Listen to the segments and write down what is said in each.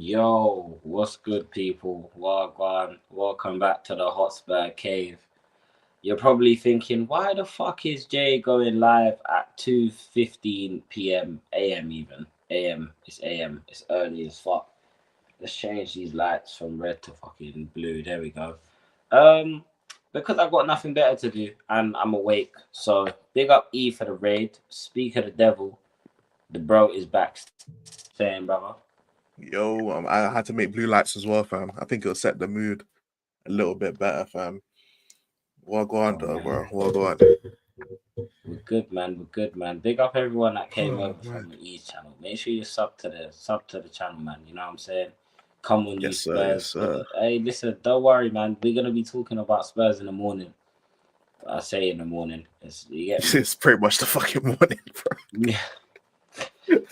Yo, what's good, people? Wagwan. Welcome back to the Hotspur Cave. You're probably thinking, why the fuck is Jay going live at 2:15 p.m. a.m. even? A.m. It's a.m. It's early as fuck. Let's change these lights from red to fucking blue. There we go. Um, because I've got nothing better to do and I'm awake. So big up E for the raid. Speak of the devil. The bro is back saying, brother. Yo, I had to make blue lights as well, fam. I think it'll set the mood a little bit better, fam. What go on, Oh, though, man. bro? What go on? We're good, man. We're good, man. Big up everyone that came Oh, over man. from the East channel. Make sure you sub to the channel, man. You know what I'm saying? Come on, you Yes, sir. Yes, Spurs. sir. Hey, listen, don't worry, man. We're gonna be talking about Spurs in the morning. I say in the morning. You get me? It's pretty much the fucking morning, bro.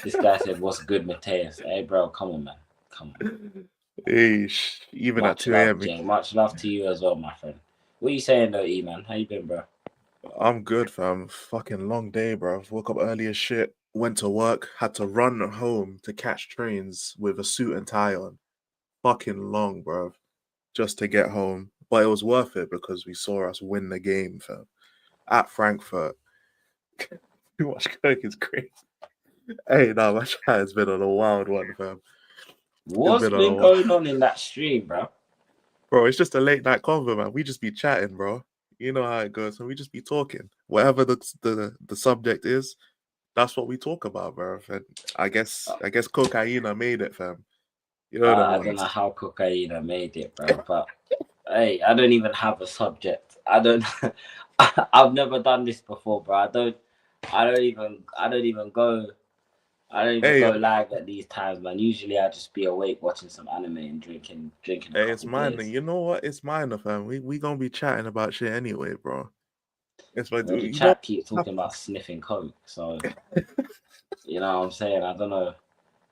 This guy said, "What's good, Mateus?" Hey, bro, come on, man. Come on. Even at Much 2 love, a.m. Jay. Much love to you as well, my friend. What you saying, though, E man? How you been, bro? I'm good, fam. Fucking long day, bro. Woke up early as shit. Went to work. Had to run home to catch trains with a suit and tie on. Fucking long, bro. Just to get home. But it was worth it because we saw us win the game, fam. At Frankfurt. Too much coke is crazy. Hey, no, my chat has been on a wild one, fam. It's What's been on a been wild... going on in that stream, bro? Bro, it's just a late night convo, man. We just be chatting, bro. You know how it goes, and we just be talking. Whatever the subject is, that's what we talk about, bro. And I guess cocaine made it, fam. You know them I don't know ones. how cocaine made it, bro. But hey, I don't even have a subject. I don't. I've never done this before, bro. I don't even go. I don't even Hey, go live at these times, man. Usually, I just be awake watching some anime and drinking a hey, it's couple mine. beers. You know what? It's mine, fam. We gonna be chatting about shit anyway, bro. It's like Well, the you know. chat keeps talking about sniffing coke, so you know what I'm saying. I don't know.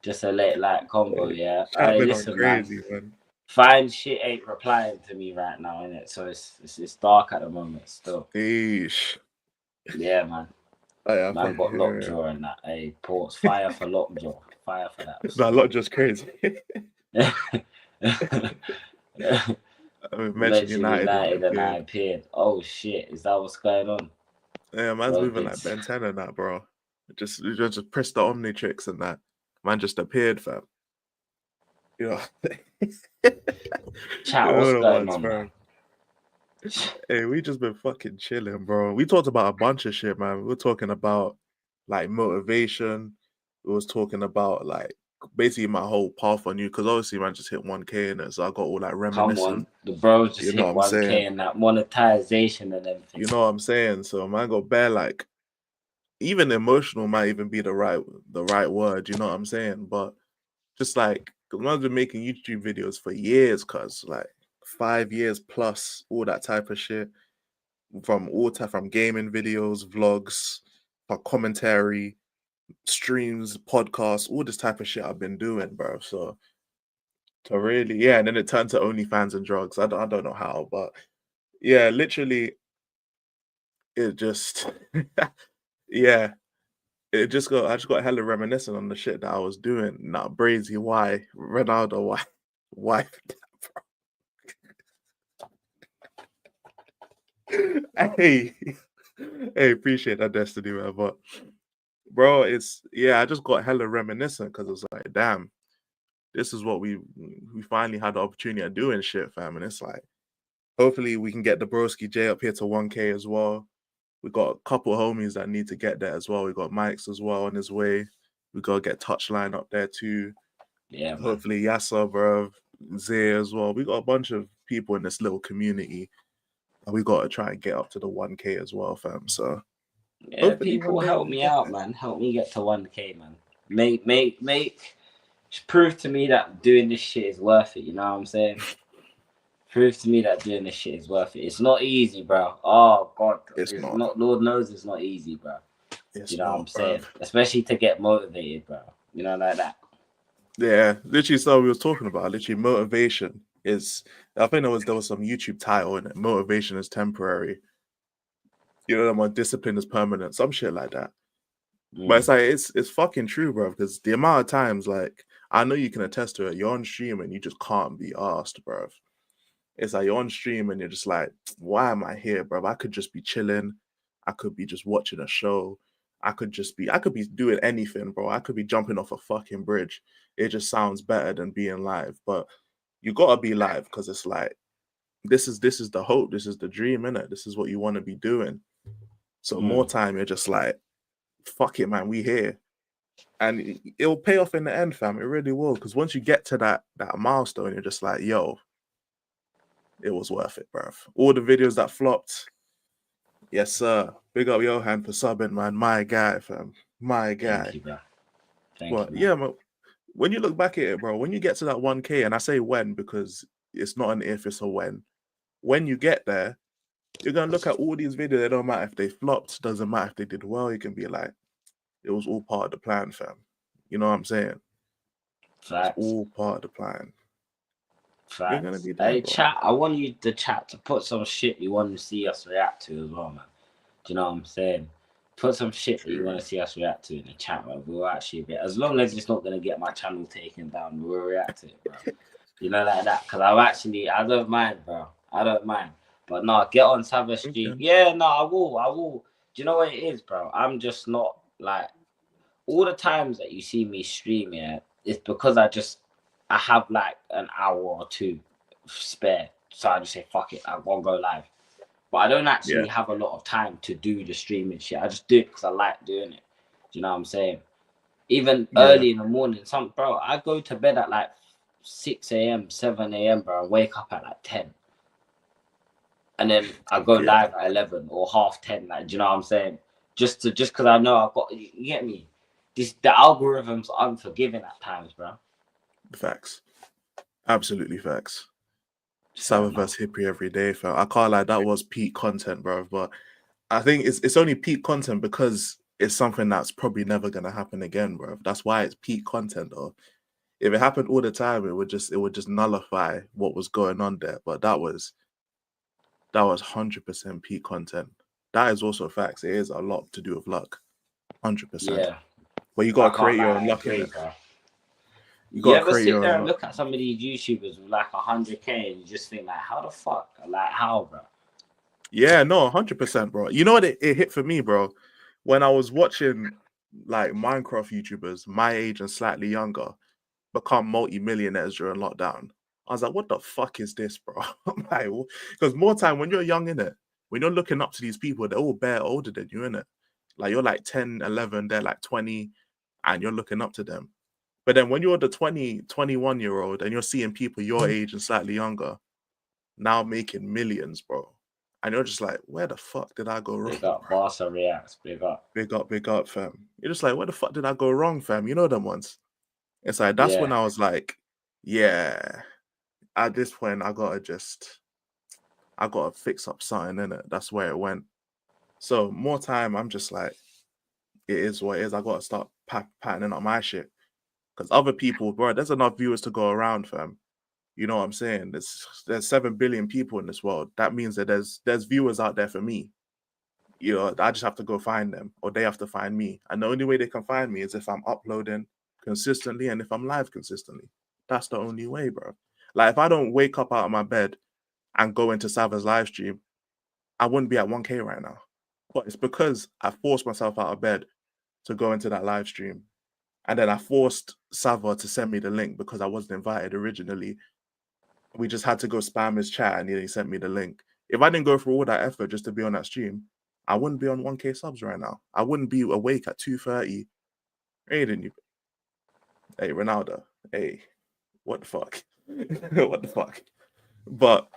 Just a late light combo, yeah. Chat Hey, been on listen, man. crazy, man. Fine shit ain't replying to me right now, innit? So it's dark at the moment still. Eesh. Yeah, man. Oh, yeah, I Man fucking got hear lockjaw and that. Hey, ports fire for lockjaw. Fire for that it. Not still. just crazy. I mean, mention Mention United and I United and I appeared. appeared. Oh shit, is that what's going on? Yeah, man's Bro, moving did like Ben 10 and that, bro. Just press the Omnitrix and that. Man just appeared, fam. You know, you chat know what's the going ones, on, man? fam. Hey, we just been fucking chilling, bro. We talked about a bunch of shit, man. We were talking about like motivation. We was talking about like basically my whole path on you because obviously man just hit 1K in it, so I got all like Come reminiscent. on. The bros just You know what hit I'm 1K saying? and that monetization and everything. You know what I'm saying? So man got bare like even emotional might even be the right word, you know what I'm saying? But just like because I've been making YouTube videos for years, cuz like 5 years plus, all that type of shit. From gaming videos, vlogs, for commentary, streams, podcasts, all this type of shit I've been doing, bro. So to really, yeah, and then it turned to OnlyFans and drugs. I don't know how, but yeah, literally it just yeah. I just got hella reminiscent on the shit that I was doing. Nah, Brazy, why? Ronaldo, why? Why? Hey, hey, appreciate that destiny, man. But bro, I just got hella reminiscent because it was like, damn, this is what we finally had the opportunity of doing shit, fam. And it's like, hopefully we can get the broski J up here to 1K as well. We got a couple homies that need to get there as well. We got Mike's as well on his way. We gotta get Touchline up there too. Yeah, man. Hopefully Yasser, bro, Zay as well. We got a bunch of people in this little community. And we gotta try and get up to the 1K as well, fam. So Yeah, hopefully one people day we help can me get out, there. man. Help me get to 1K, man. Make prove to me that doing this shit is worth it. You know what I'm saying? Prove to me that doing this shit is worth it. It's not easy, bro. Oh god, It's it's not. not. Lord knows it's not easy, bro. You It's know what I'm not, bro. saying? Especially to get motivated, bro. You know, like that. Yeah, literally. So we was talking about literally motivation is. I think there was some YouTube title in it. Motivation is temporary. You know, my discipline is permanent. Some shit like that. But Mm. it's like it's fucking true, bro. Because the amount of times like I know you can attest to it. You're on stream and you just can't be asked, bruv. It's like you're on stream and you're just like, why am I here, bruv? I could just be chilling. I could be just watching a show. I could be doing anything, bro. I could be jumping off a fucking bridge. It just sounds better than being live. But you gotta be live because it's like this is the hope, this is the dream, innit? This is what you want to be doing. So more time, you're just like, fuck it, man, we here. And it'll pay off in the end, fam. It really will. Because once you get to that milestone, you're just like, yo, it was worth it, bruv. All the videos that flopped, yes, sir. Big up Johan for subbing, man. My guy, fam. My guy. Thank you, bro. Thank But you, man. yeah, man, when you look back at it, bro, when you get to that 1K, and I say when because it's not an if, it's a when you get there, you're going to look at all these videos. It don't matter if they flopped, doesn't matter if they did well. You can be like, it was all part of the plan, fam. You know what I'm saying? Facts. It's all part of the plan. Facts. You're going to be there, Hey, bro. chat, I want you, the chat, to put some shit you want to see us react to as well, man. Do you know what I'm saying? Put some shit that you want to see us react to in the chat, man. We'll actually be, as long as it's not going to get my channel taken down, we'll react to it, bro. You know, like that. Because I don't mind, bro. I don't mind. But no, get on Savage Stream. Okay. Yeah, no, I will. Do you know what it is, bro? I'm just not, like, all the times that you see me stream, yeah, it's because I have, like, an hour or two spare. So I just say, fuck it, I won't go live. But I don't actually have a lot of time to do the streaming shit. I just do it because I like doing it. Do you know what I'm saying? Even early in the morning, bro, I go to bed at like 6 a.m., 7 a.m., bro, and wake up at like 10. And then I go live at 11 or half 10. Like, do you know what I'm saying? Just because I know I've got, you get me? The algorithm's unforgiving at times, bro. Facts. Absolutely facts. Sabbath vs Hippie every day, fam. I can't lie, that was peak content, bro. But I think it's only peak content because it's something that's probably never gonna happen again, bro. That's why it's peak content, though. If it happened all the time, it would just nullify what was going on there. But that was 100% peak content. That is also facts. It is a lot to do with luck, 100%. Yeah. But you gotta create your own luck in it. You ever sit there and look at some of these YouTubers with like 100K and you just think like, how the fuck? Like, how, bro? Yeah, no, 100%, bro. You know what it hit for me, bro? When I was watching like Minecraft YouTubers my age and slightly younger become multi-millionaires during lockdown, I was like, what the fuck is this, bro? Like, because more time when you're young, innit? When you're looking up to these people, they're all bare older than you, innit? Like, you're like 10, 11, they're like 20, and you're looking up to them. But then when you're the 20, 21-year-old and you're seeing people your age and slightly younger now making millions, bro, and you're just like, where the fuck did I go wrong? Big up, Barca Reacts, big up. Big up, fam. You're just like, where the fuck did I go wrong, fam? You know them ones. It's like, that's when I was like, yeah, at this point, I gotta fix up something, innit? That's where it went. So more time, I'm just like, it is what it is. I gotta start patterning up my shit. Because other people, bro, there's enough viewers to go around, fam. You know what I'm saying? There's 7 billion people in this world. That means that there's viewers out there for me. You know, I just have to go find them, or they have to find me. And the only way they can find me is if I'm uploading consistently and if I'm live consistently. That's the only way, bro. Like, if I don't wake up out of my bed and go into Sava's live stream, I wouldn't be at 1K right now. But it's because I forced myself out of bed to go into that live stream. And then I forced Sava to send me the link because I wasn't invited originally. We just had to go spam his chat and he sent me the link. If I didn't go through all that effort just to be on that stream, I wouldn't be on 1K subs right now. I wouldn't be awake at 2:30. Hey, didn't you? Hey, Ronaldo. Hey, what the fuck? What the fuck? But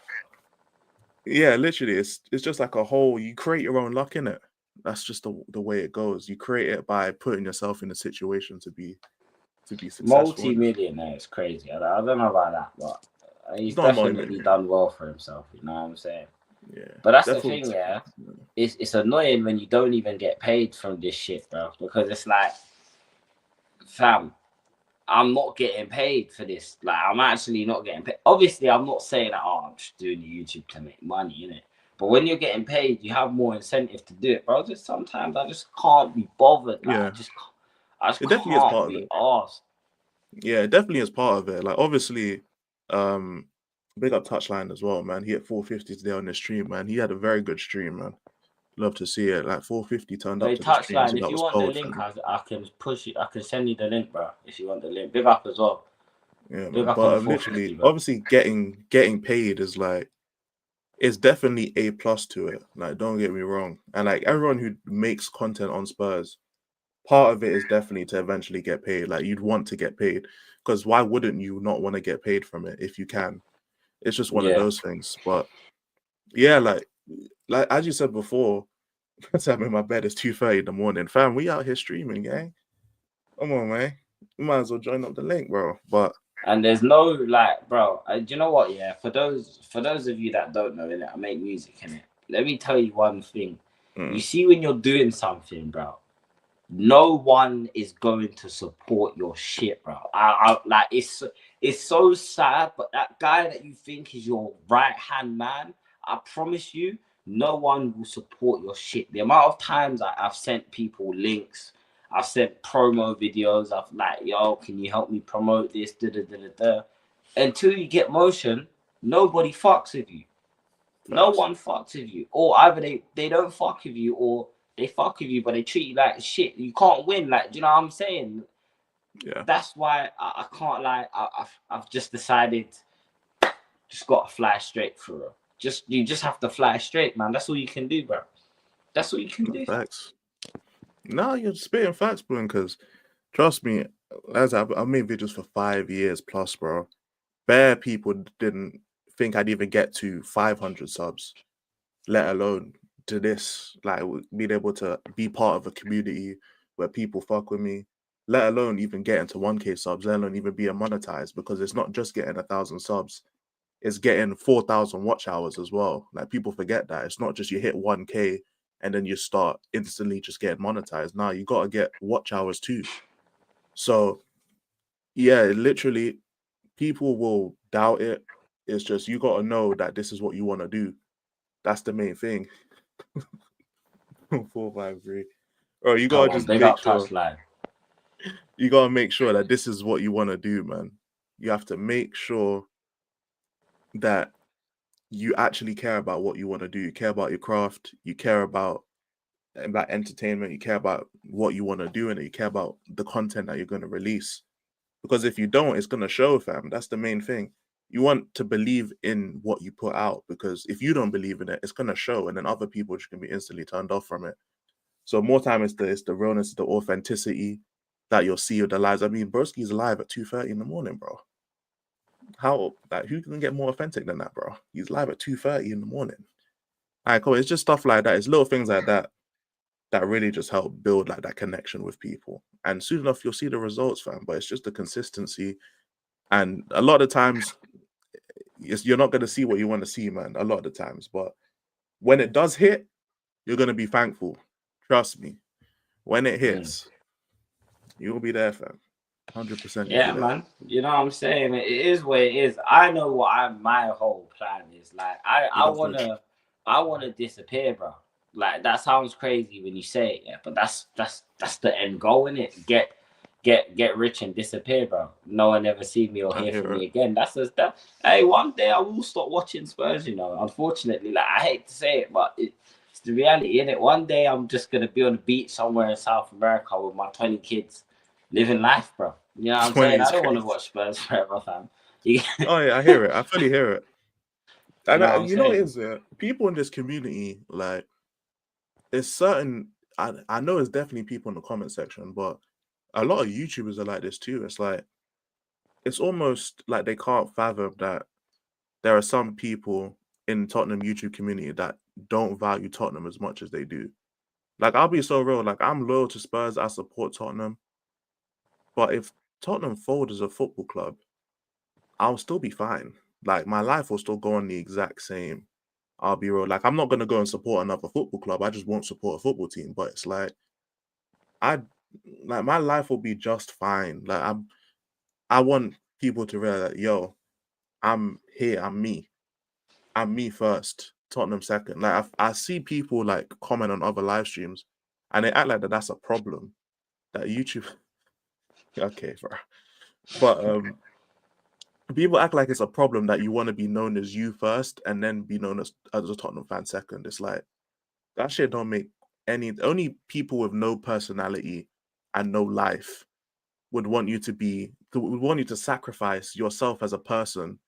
yeah, literally, it's just like a whole. You create your own luck in it. That's just the way it goes. You create it by putting yourself in a situation to be successful. Multi-millionaire is crazy. I don't know about that, but he's definitely done well for himself. You know what I'm saying? Yeah. But that's the thing, yeah. It's annoying when you don't even get paid from this shit, bro. Because it's like, fam, I'm not getting paid for this. Like, I'm actually not getting paid. Obviously, I'm not saying that, I'm just doing the YouTube to make money, innit? But when you're getting paid, you have more incentive to do it, bro. Just sometimes I just can't be bothered. Like, yeah. I just can't be asked. Yeah, it definitely is part of it. Like obviously, big up Touchline as well, man. He hit 450 today on the stream, man. He had a very good stream, man. Love to see it. Like 450 turned up Hey, to the stream, so Touchline, if that you was want the cold, link, fam. I can push it. I can send you the link, bro. If you want the link, big up as well. Yeah, Big man. up on But the 450, literally, bro. obviously, getting paid is like it's definitely a plus to it. Like, don't get me wrong. And like everyone who makes content on Spurs, part of it is definitely to eventually get paid. Like you'd want to get paid because why wouldn't you not want to get paid from it if you can? It's just one of Yeah. those things. But yeah, like as you said before, I'm in my bed. It's 2:30 in the morning, fam. We out here streaming, gang. Come on, man. You might as well join up the link, bro. But And there's no like, bro. Do you know what? Yeah, for those of you that don't know, innit, I make music, innit. Let me tell you one thing. You see, when you're doing something, bro, no one is going to support your shit, bro. I like it's so sad, but that guy that you think is your right hand man, I promise you, no one will support your shit. The amount of times I've sent people links, I've sent promo videos, I've like, yo, can you help me promote this? Da, da, da, da, da. Until you get motion, nobody fucks with you. No facts. one fucks with you. Or either they don't fuck with you, or they fuck with you, but they treat you like shit. You can't win. Like, do you know what I'm saying? Yeah, That's why I can't lie. I've just decided, just got to fly straight through it. You just have to fly straight, man. That's all you can do, bro. That's all you can no do. facts. No, you're spitting facts, bro. Because trust me, as I've made videos for 5 years plus, bro. Bare people didn't think I'd even get to 500 subs, let alone to this. Like being able to be part of a community where people fuck with me, let alone even getting to 1K subs, let alone even being monetized. Because it's not just getting 1,000 subs. It's getting 4,000 watch hours as well. Like people forget that it's not just you hit 1K and then you start instantly just getting monetized. Now you got to get watch hours too. So yeah, literally, people will doubt it. It's just you got to know that this is what you want to do. That's the main thing. 453. Bro, you Come gotta on, just big make up sure touchline. you gotta make sure that this is what you want to do, man. You have to make sure that you actually care about what you want to do. You care about your craft. You care about entertainment. You care about what you want to do, and you care about the content that you're going to release. Because if you don't, it's going to show, fam. That's the main thing. You want to believe in what you put out, because if you don't believe in it, it's going to show, and then other people just can be instantly turned off from it. So more time, it's the realness, the authenticity that you'll see with the lives. I mean, Broski's live at 2:30 in the morning, bro. How, like, who can get more authentic than that, bro? He's live at 2:30 in the morning. All right, cool. It's just stuff like that. It's little things like that that really just help build like that connection with people. And soon enough, you'll see the results, fam. But it's just the consistency. And a lot of times, you're not going to see what you want to see, man. A lot of the times. But when it does hit, you're going to be thankful. Trust me. When it Mm. hits, you'll be there, fam. 100% you'll be Yeah, there. man. You know what I'm saying? It is what it is. I know what my whole plan is. Like I Yeah, Fudge. wanna disappear, bro. Like that sounds crazy when you say it, yeah. But that's the end goal, innit? Get rich and disappear, bro. No one ever see me or I hear hear from it. me again. That's just that. Hey, one day I will stop watching Spurs. You know, unfortunately, like I hate to say it, but it's the reality, innit? One day I'm just gonna be on the beach somewhere in South America with my 20 kids, living life, bro. You know what I'm 20 saying? I is don't want to crazy. watch Spurs forever, fam. You, Oh, yeah, I hear it. I fully hear it. you And know what I'm you know what it saying? is, people in this community, like, it's certain, I know it's definitely people in the comment section, but a lot of YouTubers are like this too. It's like, it's almost like they can't fathom that there are some people in Tottenham YouTube community that don't value Tottenham as much as they do. Like, I'll be so real. Like, I'm loyal to Spurs. I support Tottenham. But if Tottenham fold as a football club, I'll still be fine. Like, my life will still go on the exact same. I'll be real. Like, I'm not going to go and support another football club. I just won't support a football team. But it's like, I like my life will be just fine. Like, I want people to realize that, yo, I'm here. I'm me first. Tottenham second. Like, I see people like comment on other live streams, and they act like that's a problem. That YouTube, okay, bro. But people act like it's a problem that you want to be known as you first and then be known as a Tottenham fan second. It's like that shit don't make any. Only people with no personality and no life would want you to be would want you to sacrifice yourself as a person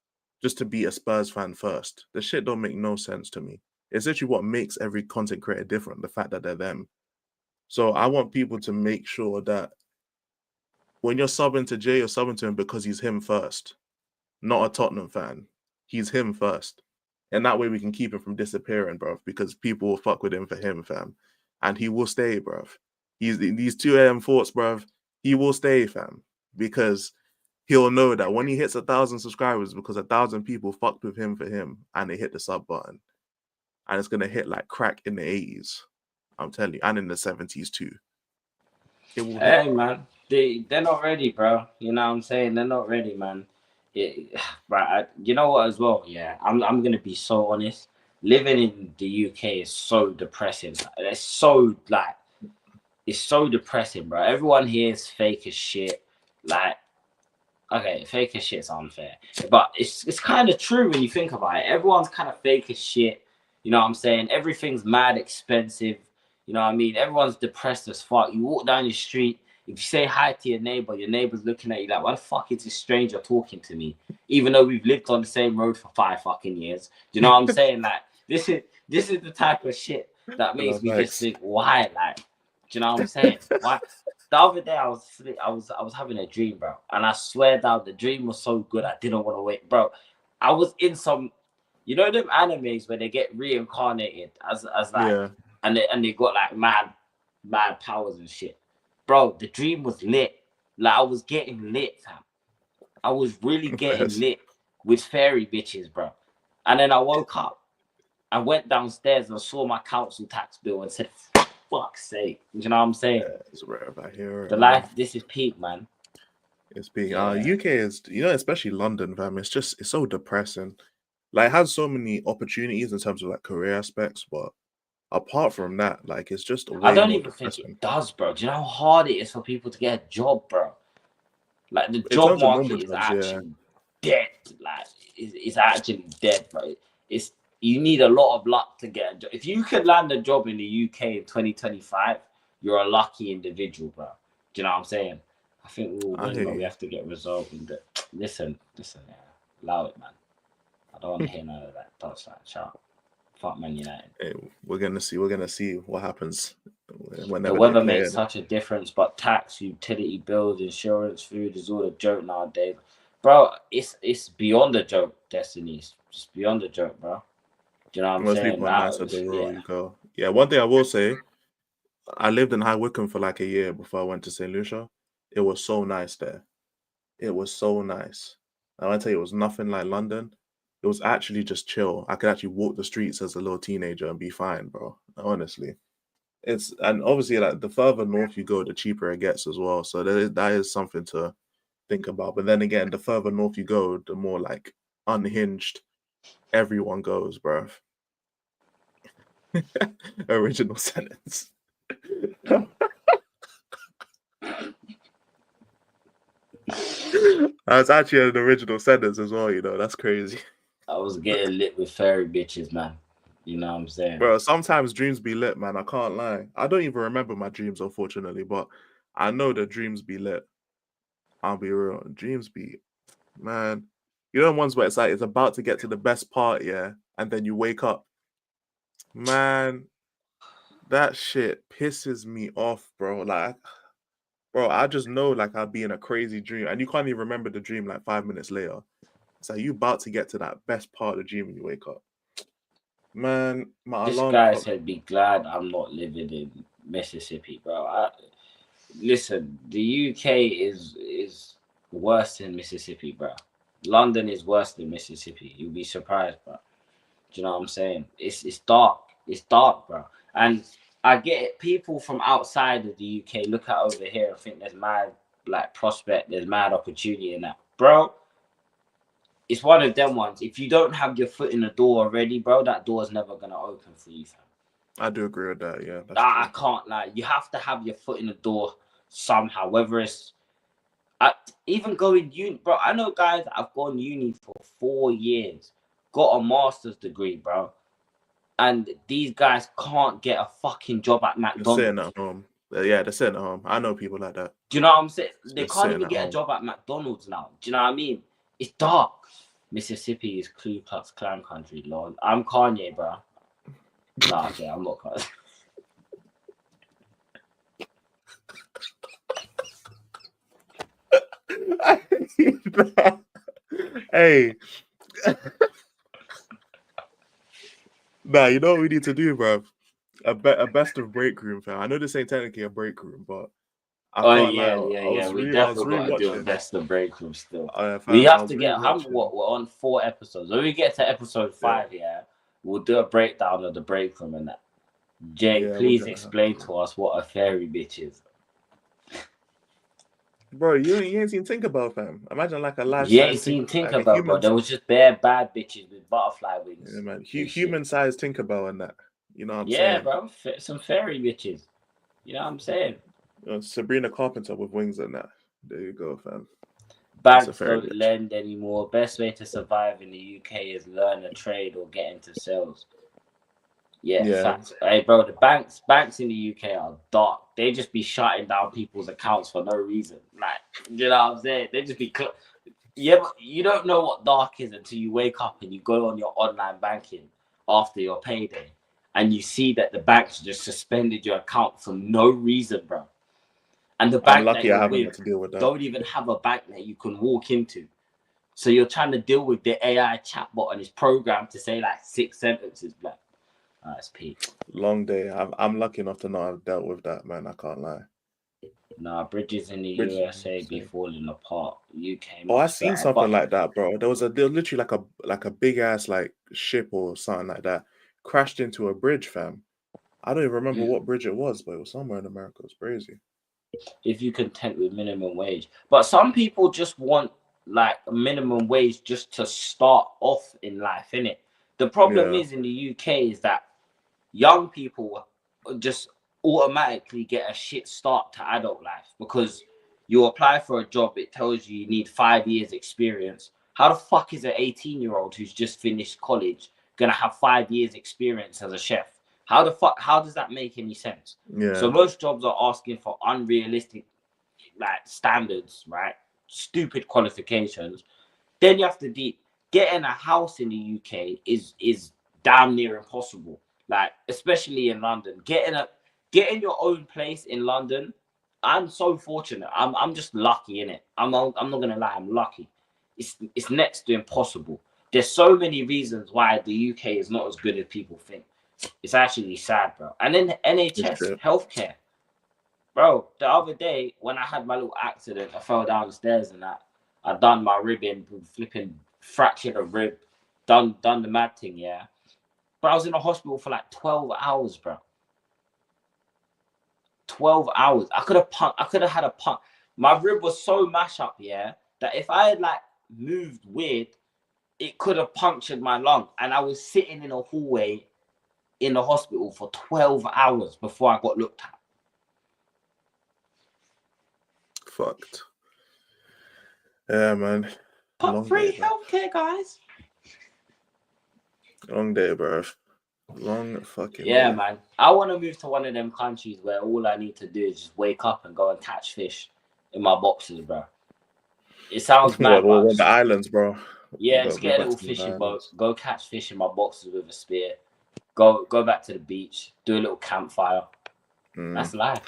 just to be a Spurs fan first. The shit don't make no sense to me. It's literally what makes every content creator different, the fact that they're them. So I want people to make sure that when you're subbing to Jay, you're subbing to him because he's him first, not a Tottenham fan. He's him first. And that way we can keep him from disappearing, bro, because people will fuck with him for him, fam. And he will stay, bro. He's these 2 AM thoughts, bro. He will stay, fam, because he'll know that when he hits 1,000 subscribers, because 1,000 people fucked with him for him and they hit the sub button. And it's going to hit like crack in the 80s. I'm telling you, and in the 70s too. It will hit. Hey, man, they're not ready, bro. You know what I'm saying? They're not ready, man. Right, you know what? As well, yeah. I'm gonna be so honest. Living in the UK is so depressing. It's so like, it's so depressing, bro. Everyone here is fake as shit. Like, okay, fake as shit's unfair, but it's kind of true when you think about it. Everyone's kind of fake as shit. You know what I'm saying? Everything's mad expensive. You know what I mean? Everyone's depressed as fuck. You walk down the street, if you say hi to your neighbor's looking at you like, why the fuck is this stranger talking to me? Even though we've lived on the same road for 5 fucking years. Do you know what I'm saying? Like, this is the type of shit that makes me just Thanks. think, why? Like, do you know what I'm saying? Why? The other day I was having a dream, bro, and I swear down the dream was so good I didn't want to wait, bro. I was in some, you know, them animes where they get reincarnated as like, Yeah. and they got like mad powers and shit, bro. The dream was lit, like I was getting lit, fam. I was really getting lit with fairy bitches, bro. And then I woke up, I went downstairs and saw my council tax bill and said, "Fuck's sake," you know what I'm saying? Yeah, it's rare if I hear The it, man. life, this is peak, man. It's being Yeah. UK is, you know, especially London, fam. It's so depressing. Like it has so many opportunities in terms of like career aspects, but apart from that, like it's just I way don't more even think it depressing. does, bro. Do you know how hard it is for people to get a job, bro? Like the In job terms of market normal is jobs, yeah, actually dead. Like it's actually dead, bro. It's You need a lot of luck to get a job. If you could land a job in the UK in 2025, you're a lucky individual, bro. Do you know what I'm saying? I think we will I win, hear but we you. have to get resolved. Listen, yeah. Allow it, man. I don't want to hear none of that. Don't start shout. Fuck Man United. Hey, we're gonna see what happens The whenever they weather play makes it. such a difference, but tax, utility bills, insurance, food is all a joke nowadays. Bro, it's beyond a joke, Destiny. It's just beyond a joke, bro. Do you know what I'm Most saying? people are nice at the rural Yeah. you go. Yeah, one thing I will say, I lived in High Wycombe for like a year before I went to St. Lucia. It was so nice there. It was so nice. And I tell you, it was nothing like London. It was actually just chill. I could actually walk the streets as a little teenager and be fine, bro. Honestly. It's and obviously like the further north you go, the cheaper it gets as well. So that is something to think about. But then again, the further north you go, the more like unhinged everyone goes, bro. Original sentence. That's actually an original sentence as well, you know. That's crazy. I was getting lit with fairy bitches, man. You know what I'm saying? Bro, sometimes dreams be lit, man. I can't lie. I don't even remember my dreams, unfortunately, but I know that dreams be lit. I'll be real. Dreams be, man. You know, ones where it's like it's about to get to the best part, yeah, and then you wake up, man. That shit pisses me off, bro. Like, bro, I just know like I'll be in a crazy dream, and you can't even remember the dream like 5 minutes later. It's like you about to get to that best part of the dream when you wake up. Man, my This alarm guy clock. said, "Be glad I'm not living in Mississippi, bro." Listen, the UK is worse than Mississippi, bro. London is worse than Mississippi. You'll be surprised, bro. Do you know what I'm saying? It's dark. It's dark, bro. And I get it. People from outside of the UK look at over here and think there's mad like prospect, there's mad opportunity in that, bro. It's one of them ones. If you don't have your foot in the door already, bro, that door's never gonna open for you, fam. I do agree with that. Yeah, that's I true. can't lie. You have to have your foot in the door somehow, whether it's Even going uni, bro. I know guys that have gone uni for 4 years, got a master's degree, bro, and these guys can't get a fucking job at They're sitting McDonald's. at home. Yeah, they're sitting at home. I know people like that. Do you know what I'm saying? They Just can't sitting even at get a home. job at McDonald's now. Do you know what I mean? It's dark. Mississippi is Ku Klux Klan country, Lord. I'm Kanye, bro. Nah, okay, I'm not Kanye. Hey. Nah, you know what we need to do, bro? A best of break room, fam. I know this ain't technically a break room, but I Oh can't lie. yeah, I yeah, yeah. was We I was definitely got to do a rewatching. best of break room still. We Fam, I have was to get we're rewatching. on 4 episodes. When we get to episode 5, yeah, we'll do a breakdown of the break room and that. Jay, Yeah, we're please gonna have explain to. to us what a fairy bitch is. Bro, you ain't seen Tinkerbell, fam. Imagine like a You ain't life-size seen like a Tinkerbell, bro. human. There was just bare bad bitches with butterfly Yeah, wings man. and shit. Human-sized Tinkerbell and that. You know what I'm Yeah, saying? bro. Some fairy bitches. You know what I'm saying? Sabrina Carpenter with wings and that. There you go, fam. That's a Banks fairy don't bitch. lend anymore. Best way to survive in the UK is learn a trade or get into sales. Yeah, Yeah. facts. Hey, bro, the banks in the UK are dark. They just be shutting down people's accounts for no reason. Like, you know what I'm saying? They just be. Yeah, but you don't know what dark is until you wake up and you go on your online banking after your payday and you see that the bank's just suspended your account for no reason, bro. And the I'm bank that lucky I you're haven't had with to deal with that. don't even have a bank that you can walk into. So you're trying to deal with the AI chatbot and it's programmed to say like 6 sentences, bro. That's peak. Long day. I'm lucky enough to not have dealt with that, man. I can't lie. Nah, bridges in the Which USA be falling apart. UK I much seen better. something But like that, bro. There was literally like a big ass like ship or something like that crashed into a bridge, fam. I don't even remember what bridge it was, but it was somewhere in America. It's crazy. if you content with minimum wage. But some people just want like a minimum wage just to start off in life, innit? The problem Yeah, is in the UK is that young people just automatically get a shit start to adult life because you apply for a job, it tells you you need 5 years experience. How the fuck is an 18-year-old who's just finished college gonna have 5 years experience as a chef? How does that make any sense? So yeah. most jobs are asking for unrealistic like standards, right? Stupid qualifications. Then you have to getting a house in the UK is damn near impossible. Like especially in London, getting your own place in London. I'm so fortunate. I'm just lucky in it. I'm not gonna lie. I'm lucky. It's next to impossible. There's so many reasons why the UK is not as good as people think. It's actually sad, bro. And then the It's NHS true. healthcare, bro. The other day when I had my little accident, I fell down the stairs and that. I done my ribbing, flipping fractured a rib, done the mad thing, yeah. But I was in the hospital for like 12 hours, bro. 12 hours. I could have had a pump. My rib was so mashed up, yeah, that if I had like moved weird, it could have punctured my lung. And I was sitting in a hallway in the hospital for 12 hours before I got looked at. Fucked. Yeah, man. But Long day, free bro. healthcare, guys. Long day, bro. Long fucking Yeah, day. man. I want to move to one of them countries where all I need to do is just wake up and go and catch fish in my boxes, bro. It sounds mad, but What the islands, bro? yeah, Gotta just go get a back little to the fishing boat, islands. go catch fish in my boxes with a spear, go back to the beach, do a little campfire. Mm. That's life.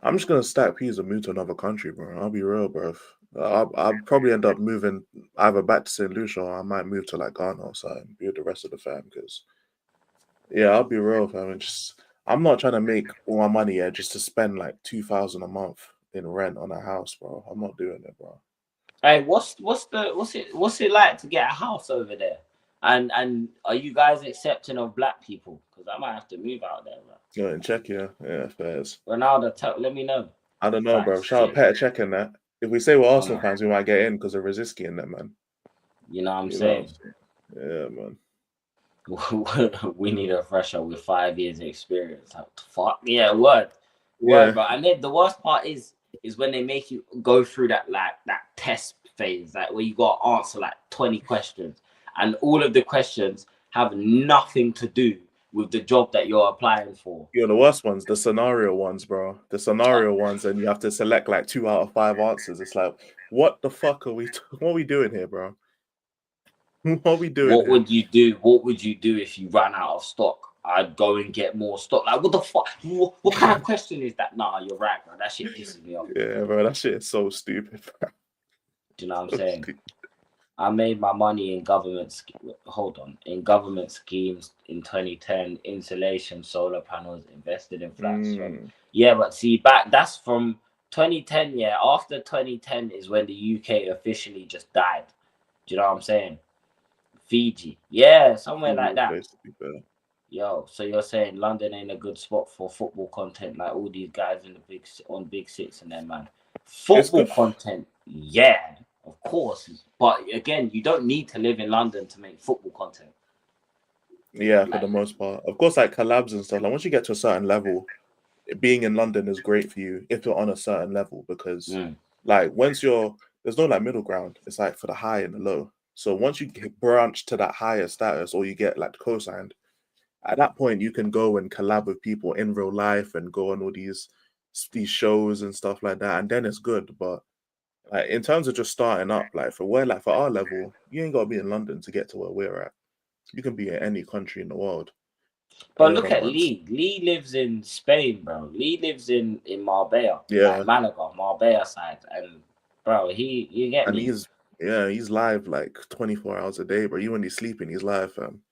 I'm just gonna stack peas and move to another country, bro. I'll be real, bro. I'll probably end up moving either back to St. Lucia or I might move to like Ghana or something, be with the rest of the fam. Because yeah, I'll be real, fam. I'm not trying to make all my money just to spend like 2,000 a month in rent on a house, bro. I'm not doing it, bro. Hey, what's it like to get a house over there? And are you guys accepting of black people? Because I might have to move out there, bro. Go and check, yeah, fairs. Ronaldo, let me know. I don't know, bro. Facts, Shout out shit. Petr checking that. If we say we're Come Arsenal on. fans, we might get in because of Rosicky and that, man. You know what I'm You know what I'm saying? saying? Yeah, man. We need a fresher with 5 years experience. Fuck yeah, word, Yeah, bro. And then the worst part is is when they make you go through that test phase, like where you got to answer like 20 questions, and all of the questions have nothing to do with the job that you're applying for. You know, the worst ones, the scenario ones, bro. The scenario ones, and you have to select like 2 out of 5 answers. It's like, what the fuck are we? What are we doing here, bro? What are we doing What here? would you do? What would you do if you ran out of stock? I'd go and get more stock. Like, what the fuck? What kind of question is that? Nah, you're right, bro. That shit pisses me off. Yeah, bro, that shit is so stupid, bro. Do you know what I'm So saying? stupid. I made my money in government. Hold on, in government schemes in 2010, insulation, solar panels, invested in flats. Yeah, but see, that's from 2010. Yeah, after 2010 is when the UK officially just died. Do you know what I'm saying? Fiji, yeah, somewhere like Easiest that. place to be fair. Yo, so you're saying London ain't a good spot for football content, like all these guys in the big six and then, man. It's Football good. content, yeah, of course. But again, you don't need to live in London to make football content. Yeah, for Like, the most part. Of course, like collabs and stuff. Like once you get to a certain level, being in London is great for you if you're on a certain level because, like, once there's no like middle ground. It's like for the high and the low. So once you branch to that higher status or you get like co-signed, at that point you can go and collab with people in real life and go on all these shows and stuff like that, and then it's good. But like in terms of just starting up, like for our level, you ain't gotta be in London to get to where we're at. You can be in any country in the world. but Any look other at ones. Lee. Lee lives in Spain, bro. Lee lives in Marbella, Yeah. like Malaga, Marbella side, and bro, you get And me. he's live like 24 hours a day, bro. Even when he's sleeping, he's live, fam.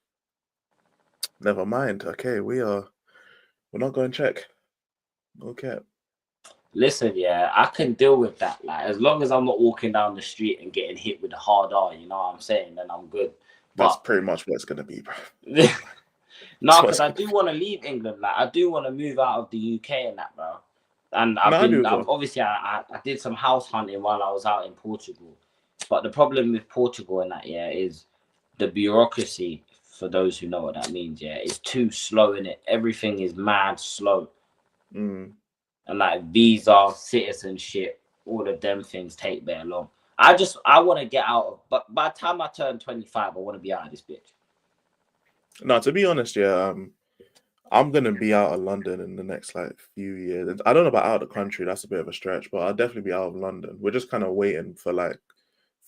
Never mind. Okay, we're not going to check. Okay. Listen, yeah, I can deal with that. Like, as long as I'm not walking down the street and getting hit with a hard R, you know what I'm saying, then I'm good. That's But pretty much what it's gonna be, bro. no, because I do want to leave England. Like, I do want to move out of the UK and that, bro. And No, I do as I've well. obviously, I did some house hunting while I was out in Portugal. But the problem with Portugal and that, yeah, is the bureaucracy. For those who know what that means, yeah, it's too slow in it. Everything is mad slow. And like visa, citizenship, all of them things take very long. I want to get out of, but by the time I turn 25, I want to be out of this bitch. No, to be honest, yeah, I'm gonna be out of London in the next like few years. I don't know about out of the country, that's a bit of a stretch, but I'll definitely be out of London. We're just kind of waiting for like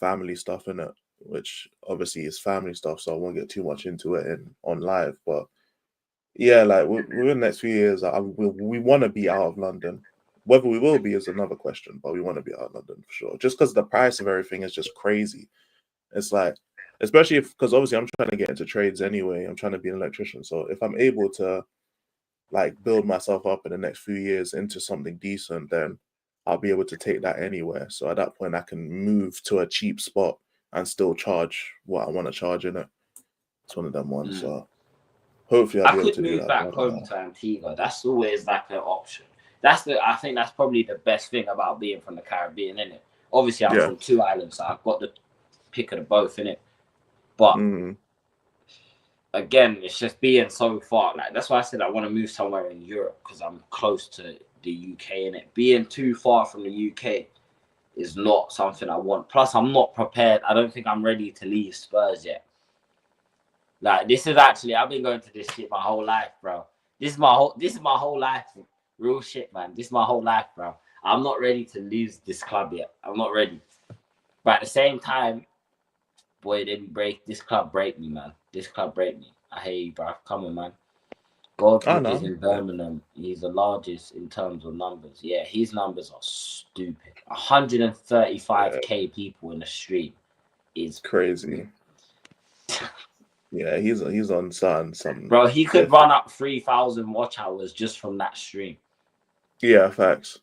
family stuff in it, which obviously is family stuff, so I won't get too much into it on live. But yeah, like within the next few years, we want to be out of London. Whether we will be is another question, but we want to be out of London for sure. Just because the price of everything is just crazy. It's like, especially because obviously I'm trying to get into trades anyway. I'm trying to be an electrician. So if I'm able to like build myself up in the next few years into something decent, then I'll be able to take that anywhere. So at that point, I can move to a cheap spot and still charge what I want to charge in it. It's one of them ones. So hopefully I'll I be able could to do move that. back home to Antigua. That's always like an option. I think that's probably the best thing about being from the Caribbean, isn't it? Obviously, I'm from 2 islands, so I've got the pick of the both, innit? But again, it's just being so far. Like, that's why I said I want to move somewhere in Europe because I'm close to the UK, and it being too far from the UK is not something I want. Plus, I'm not prepared. I don't think I'm ready to leave Spurs yet. Like, this is actually, I've been going to this shit my whole life, bro. This is my whole life. Real shit, man. This is my whole life, bro. I'm not ready to lose this club yet. I'm not ready. But at the same time, boy, this club break me, man. This club break me. I hate you, bro. Come on, man. Godwood is in Birmingham. He's the largest in terms of numbers. Yeah, his numbers are stupid. 135k people in the street is crazy. Yeah, he's on something. Bro, he could run up 3,000 watch hours just from that stream. Yeah, facts.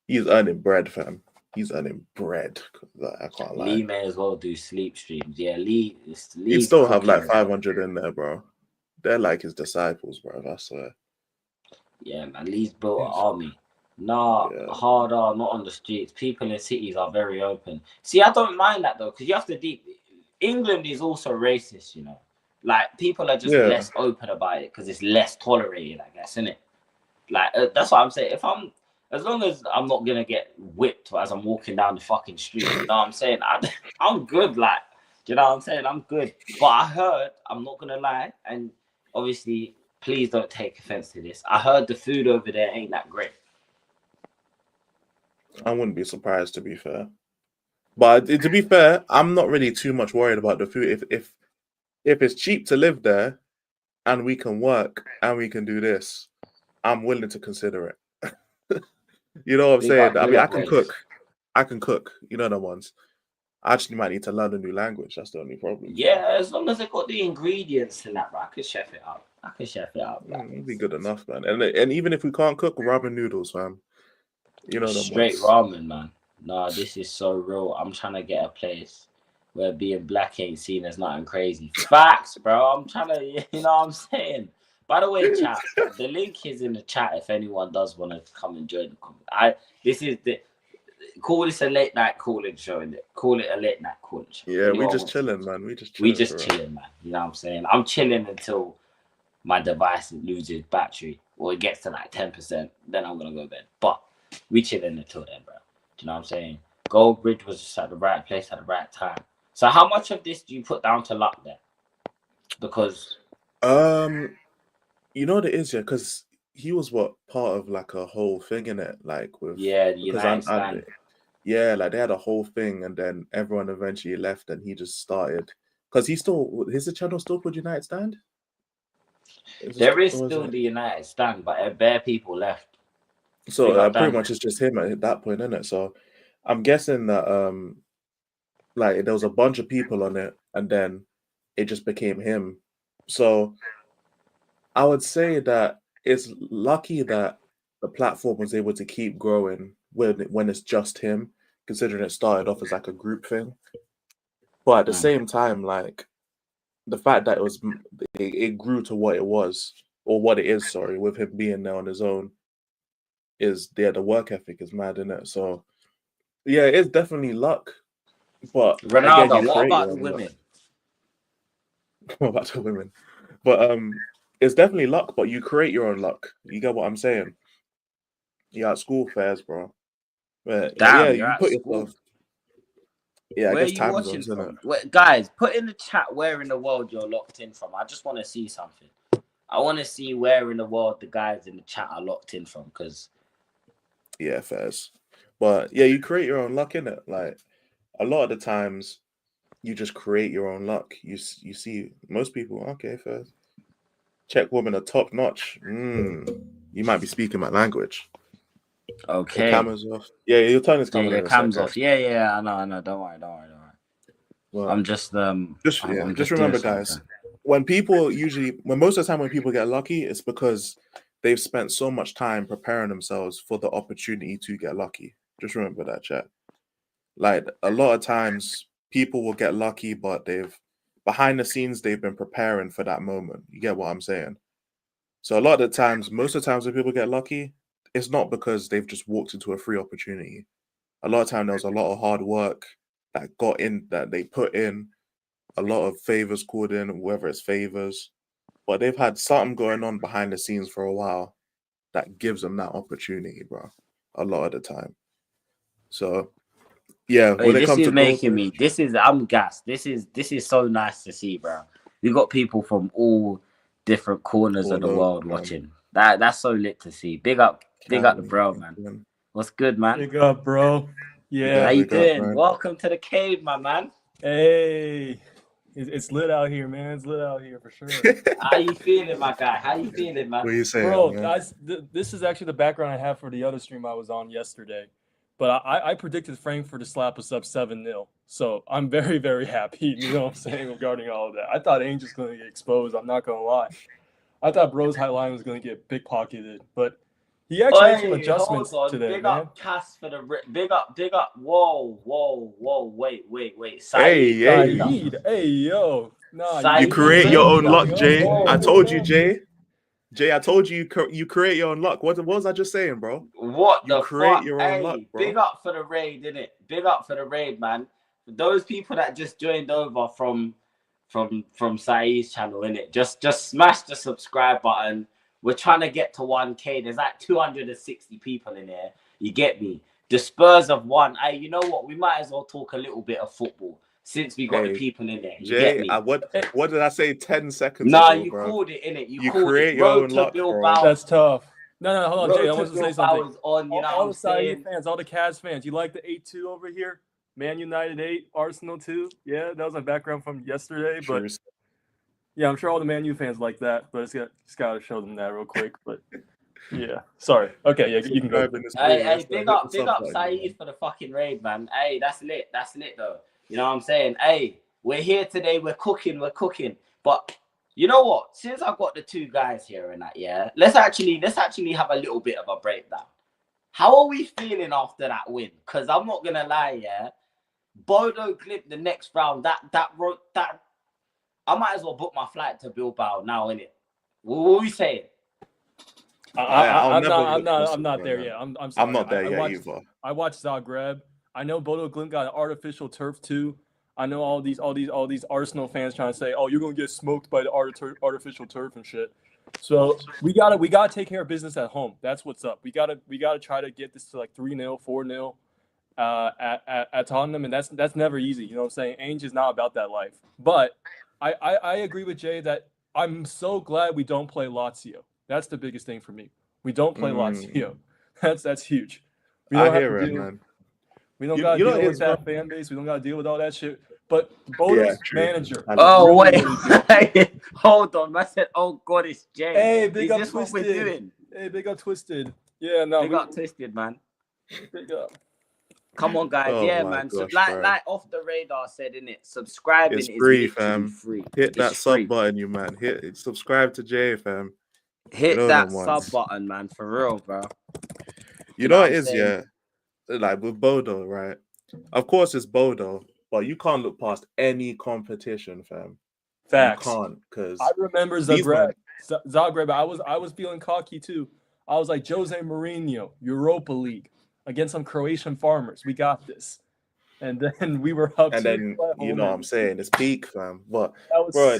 He's earning bread, fam. He's earning bread. I can't lie. Lee may as well do sleep streams. Yeah, Lee's He'd still have like cooking. 500 in there, bro. They're like his disciples, bro. I swear. Yeah, man. Lee's built an army. Nah, harder, not on the streets. People in cities are very open. See, I don't mind that though, because you have to England is also racist, you know. Like, people are just less open about it because it's less tolerated, I guess, isn't it? Like, that's what I'm saying. as long as I'm not gonna get whipped as I'm walking down the fucking street, you know what I'm saying? I'm good, like, do you know what I'm saying? I'm good. But I heard, I'm not gonna lie, and obviously, please don't take offense to this. I heard the food over there ain't that great. I wouldn't be surprised, to be fair. But to be fair, I'm not really too much worried about the food. If it's cheap to live there and we can work and we can do this, I'm willing to consider it. You know what I'm Big saying? up I mean, I can Villa cook. Boys. I can cook. You know the ones. I actually might need to learn a new language. That's the only problem. Yeah, as long as I got the ingredients and that, bro, I can chef it out. I can chef it out, like. It'll be good enough, man. And even if we can't cook, ramen noodles, fam. You know them Straight ones. ramen, man. Nah, this is so real. I'm trying to get a place where being black ain't seen as nothing crazy. Facts, bro. I'm trying to, you know what I'm saying? By the way, chat, the link is in the chat if anyone does want to come and join the this is the call this a late night calling show, innit? Call it a late night calling show. Yeah, we Anyone just wants to- chilling, man. We just we chilling just for real. chilling, man. You know what I'm saying? I'm chilling until my device loses battery or it gets to like 10%. Then I'm gonna go to bed. But we chilling until then, bro. Do you know what I'm saying? Goldbridge was just at the right place at the right time. So how much of this do you put down to luck then? Because you know what it is, yeah, because he was part of like a whole thing in it, like with the because United stand. yeah, like they had a whole thing, and then everyone eventually left, and he just started because is the channel still called United Stand? There is Or still the United stand, but bare people left. so pretty much it's just him at that point, isn't it? So I'm guessing that like there was a bunch of people on it, and then it just became him. So I would say that it's lucky that the platform was able to keep growing when it's just him, considering it started off as like a group thing. But at the same time, like the fact that it grew to what it was, or what it is, sorry, with him being there on his own, is the work ethic is mad, isn't it? So yeah, it's definitely luck. But again, Ronaldo, you what create about your the own luck. women? What about the women? But it's definitely luck, but you create your own luck. You get what I'm saying? Yeah, at school fairs, bro. But yeah, Damn, you're you at put school. yourself. Yeah, I Where are guess you time watching zones, isn't it? from? Guys, put in the chat where in the world you're locked in from. I just want to see something. I want to see where in the world the guys in the chat are locked in from, because Yeah, fairs. But yeah, you create your own luck in it. Like a lot of the times, you just create your own luck. You see most people. Okay, fairs. Czech women are top notch. You might be speaking my language. The okay. camera's off. Yeah, your turn is Yeah, coming yeah, in a sec, cam's guys. off. Yeah, I know. Don't worry. Well, I'm just I'm just just remember, doing guys. something. When most of the time when people get lucky, it's because they've spent so much time preparing themselves for the opportunity to get lucky. Just remember that, chat. Like a lot of times, people will get lucky, but behind the scenes they've been preparing for that moment. You get what I'm saying? So a lot of the times, most of the times when people get lucky, it's not because they've just walked into a free opportunity. A lot of time there was a lot of hard work that they put in, a lot of favors called in, whether it's favors, but they've had something going on behind the scenes for a while that gives them that opportunity, bro. A lot of the time. So yeah, Hey, when it this comes is to making Goldbridge, me. I'm gassed. This is so nice to see, bro. We got people from all different corners of all the over, world man. watching. That's so lit to see. Big up the bro, man. Man. What's good, man? Big up, bro. Yeah. How you big up, doing? man. Welcome to the cave, my man. Hey. It's lit out here, man. It's lit out here for sure. How you feeling, my guy? How you feeling, man? What are you saying, Bro, man? guys, this is actually the background I have for the other stream I was on yesterday. But I predicted Frankfurt to slap us up 7-0. So I'm very, very happy, you know what I'm saying, regarding all of that. I thought Angel's going to get exposed. I'm not going to lie. I thought Bro's high line was going to get pickpocketed. But he actually made some adjustments hold on. today, Big man. up Cass for the big up. Whoa. Wait. Hey, Saeed, hey, yo. Nah, Saeed, you create your own luck, Jay. Whoa. I told you, Jay. Jay, I told you you create your own luck. What was I just saying, bro? What You the create fuck? your own luck, Hey, bro. big up for the raid, innit? Big up for the raid, man. For those people that just joined over from Saeed's channel, innit? Just smash the subscribe button. We're trying to get to 1K. There's like 260 people in here. You get me? The Spurs have won. Hey, you know what? We might as well talk a little bit of football since we got the people in there. You get Jay, me? what did I say 10 seconds Nah, ago, you bro? called it, innit? You called create it. your Road own to luck, Bilbao. bro. That's tough. No, hold on, Road Jay. I to want to say Bilbao something. is on, you know all what I'm the Saeed saying? fans, all the Cavs fans, you like the 8-2 over here? Man United 8, Arsenal 2. Yeah, that was my background from yesterday. But yeah, I'm sure all the Man U fans like that. But just got to show them that real quick. But yeah, sorry. Okay, yeah, you can go. Hey, big up Saeed for the fucking raid, man. Hey, that's lit though. You know what I'm saying? Hey, we're here today. We're cooking. But you know what? Since I've got the two guys here and that, yeah, let's actually have a little bit of a breakdown. How are we feeling after that win? Because I'm not gonna lie, yeah, Bodo Glimt the next round. That I might as well book my flight to Bilbao now, innit? What are we saying? I'm not there yet. I'm sorry. I'm not there yet either. I watched Zagreb. I know Bodo Glimt got an artificial turf too. I know all these Arsenal fans trying to say, "Oh, you're gonna get smoked by the artificial turf and shit." So we gotta take care of business at home. That's what's up. We gotta try to get this to like 3-0, 4-0 at Tottenham, and that's never easy. You know what I'm saying? Ainge is not about that life. But I agree with Jay that I'm so glad we don't play Lazio. That's the biggest thing for me. We don't play Lazio. That's huge. We don't have to deal, man. We don't gotta deal with that fan base. We don't gotta deal with all that shit. But Bodo's manager. Oh wait, hold on. I said, "Oh God, it's Jay." Hey, big up Twisted. What we're doing? Hey, big up Twisted. Yeah, no, big up Twisted, man. Big up. Come on, guys. Yeah, man. Gosh, so, like off the radar said, in it, subscribing is free, literally fam. free. Hit that sub button, you man. Hit subscribe to Jay, fam. Hit that sub button, man. For real, bro. You know what it is, yeah. Like with Bodo, right? Of course, it's Bodo, but you can't look past any competition, fam. Facts. You can't, because I remember Zagreb. I was feeling cocky too. I was like, Jose Mourinho, Europa League against some Croatian farmers. We got this. And then we were up. And then you know what I'm saying? It's peak, fam. But bro, so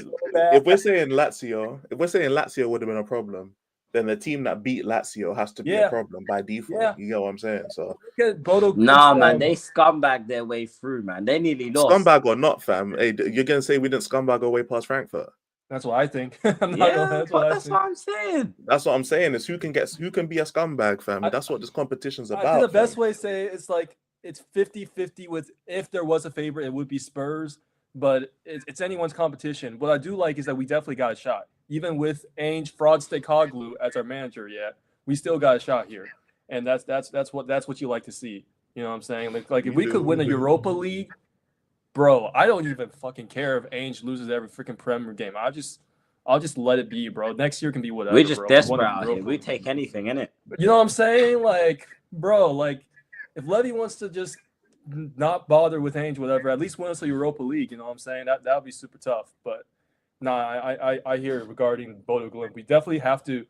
if we're saying Lazio would have been a problem, then the team that beat Lazio has to be a problem by default. Yeah. You get what I'm saying? So nah, man, they scumbag their way through, man. They nearly lost. Scumbag or not, fam? Hey, you're gonna say we didn't scumbag our way past Frankfurt? That's what I think. That's what I'm saying. That's what I'm saying. Is who can be a scumbag, fam? That's what this competition's about. I think the best way to say it's like it's 50-50 with if there was a favorite, it would be Spurs, but it's anyone's competition. What I do like is that we definitely got a shot. Even with Ainge Fraudsteakoglu as our manager, we still got a shot here. And that's what you like to see. You know what I'm saying? Like if we could win a Europa League, bro, I don't even fucking care if Ainge loses every freaking Premier game. I'll just let it be, bro. Next year can be whatever. We're just desperate out here. We take anything, innit? You know what I'm saying? Like, bro, like if Levy wants to just not bother with Ainge, whatever, at least win us a Europa League. You know what I'm saying? That would be super tough. But I hear it regarding Bodo Glimt. We definitely have to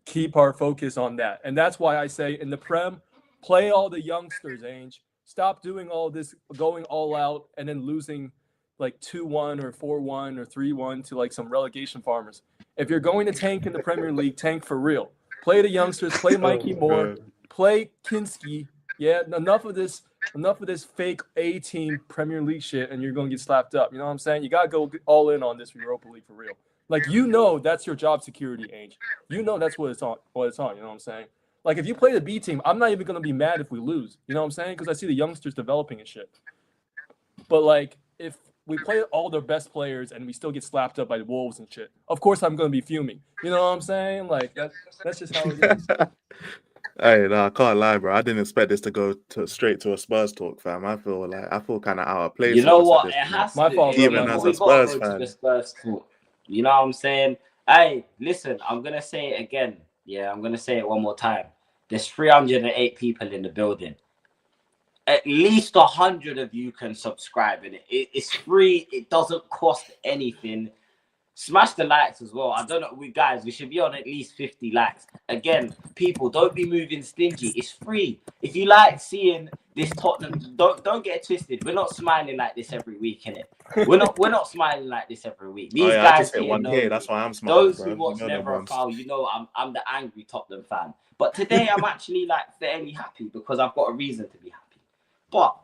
keep our focus on that. And that's why I say in the Prem, play all the youngsters, Ainge. Stop doing all this, going all out, and then losing like 2-1 or 4-1 or 3-1 to like some relegation farmers. If you're going to tank in the Premier League, tank for real. Play the youngsters, play Mikey Moore, play Kinski. Yeah, enough of this fake A-team Premier League shit, and you're going to get slapped up. You know what I'm saying? You got to go all in on this Europa League for real. Like, that's your job security, Ainge. That's what it's on. You know what I'm saying? Like, if you play the B team, I'm not even going to be mad if we lose. You know what I'm saying? Because I see the youngsters developing and shit. But, like, if we play all their best players and we still get slapped up by the Wolves and shit, of course I'm going to be fuming. You know what I'm saying? Like, that's just how it is. Hey, no, I can't lie, bro. I didn't expect this to go straight to a Spurs talk, fam. I feel kind of out of place. You know what? It has my fault. Even as a Spurs fan. The Spurs talk. You know what I'm saying? Hey, listen, I'm gonna say it again. Yeah, I'm gonna say it one more time. There's 308 people in the building. At least 100 of you can subscribe in it. It's free. It doesn't cost anything. Smash the likes as well. I don't know, we should be on at least 50 likes. Again, people, don't be moving stingy. It's free. If you like seeing this Tottenham, don't get it twisted. We're not smiling like this every week, innit? We're not smiling like this every week. These I guys just hit here 1K. know That's me. why I'm smiling, Those bro. who watch them Never a ones. Foul, you know I'm the angry Tottenham fan. But today I'm actually like fairly happy because I've got a reason to be happy. But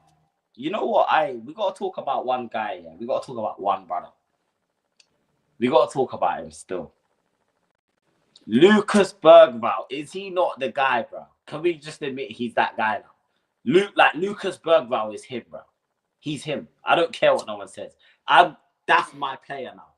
you know what? We gotta talk about one guy. Yeah, we gotta talk about one brother. We gotta talk about him still. Lucas Bergvall, is he not the guy, bro? Can we just admit he's that guy now? Lucas Bergvall is him, bro. He's him. I don't care what no one says. That's my player now.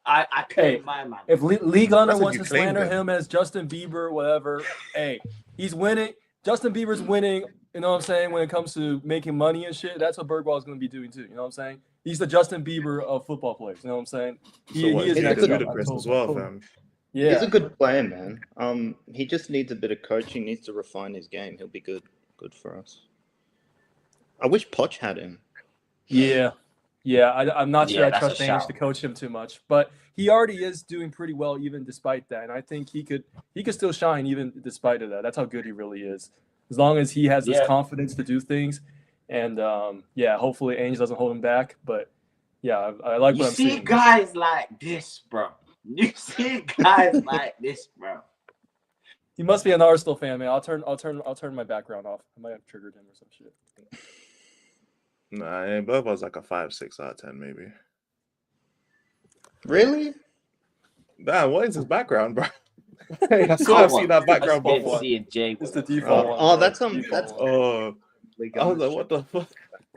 I claim my man. If League Honor That's if wants you to claim slander him. him as Justin Bieber, whatever, hey, he's winning. Justin Bieber's winning, you know what I'm saying, when it comes to making money and shit. That's what Bergwall's going to be doing too, you know what I'm saying? He's the Justin Bieber of football players, you know what I'm saying? So what, is he's next up. ludicrous as well, fam. Yeah. He's a good player, man. He just needs a bit of coaching, needs to refine his game. He'll be good for us. I wish Poch had him. Yeah. I'm not sure I that's trust a Ainge shout. to coach him too much, but he already is doing pretty well even despite that. And I think he could still shine even despite of that. That's how good he really is. As long as he has this confidence to do things, and hopefully Ainge doesn't hold him back. But yeah, I like what I'm seeing. You see guys like this, bro. You see guys like this, bro. He must be an Arsenal fan, man. I'll turn my background off. I might have triggered him or some shit. Nah, Bergvall's like a 5-6 out of 10, maybe. Really? Damn, what is his background, bro? Hey, I swear I've seen that background It's before. the default one. Oh, that's Oh, I was like, what the fuck?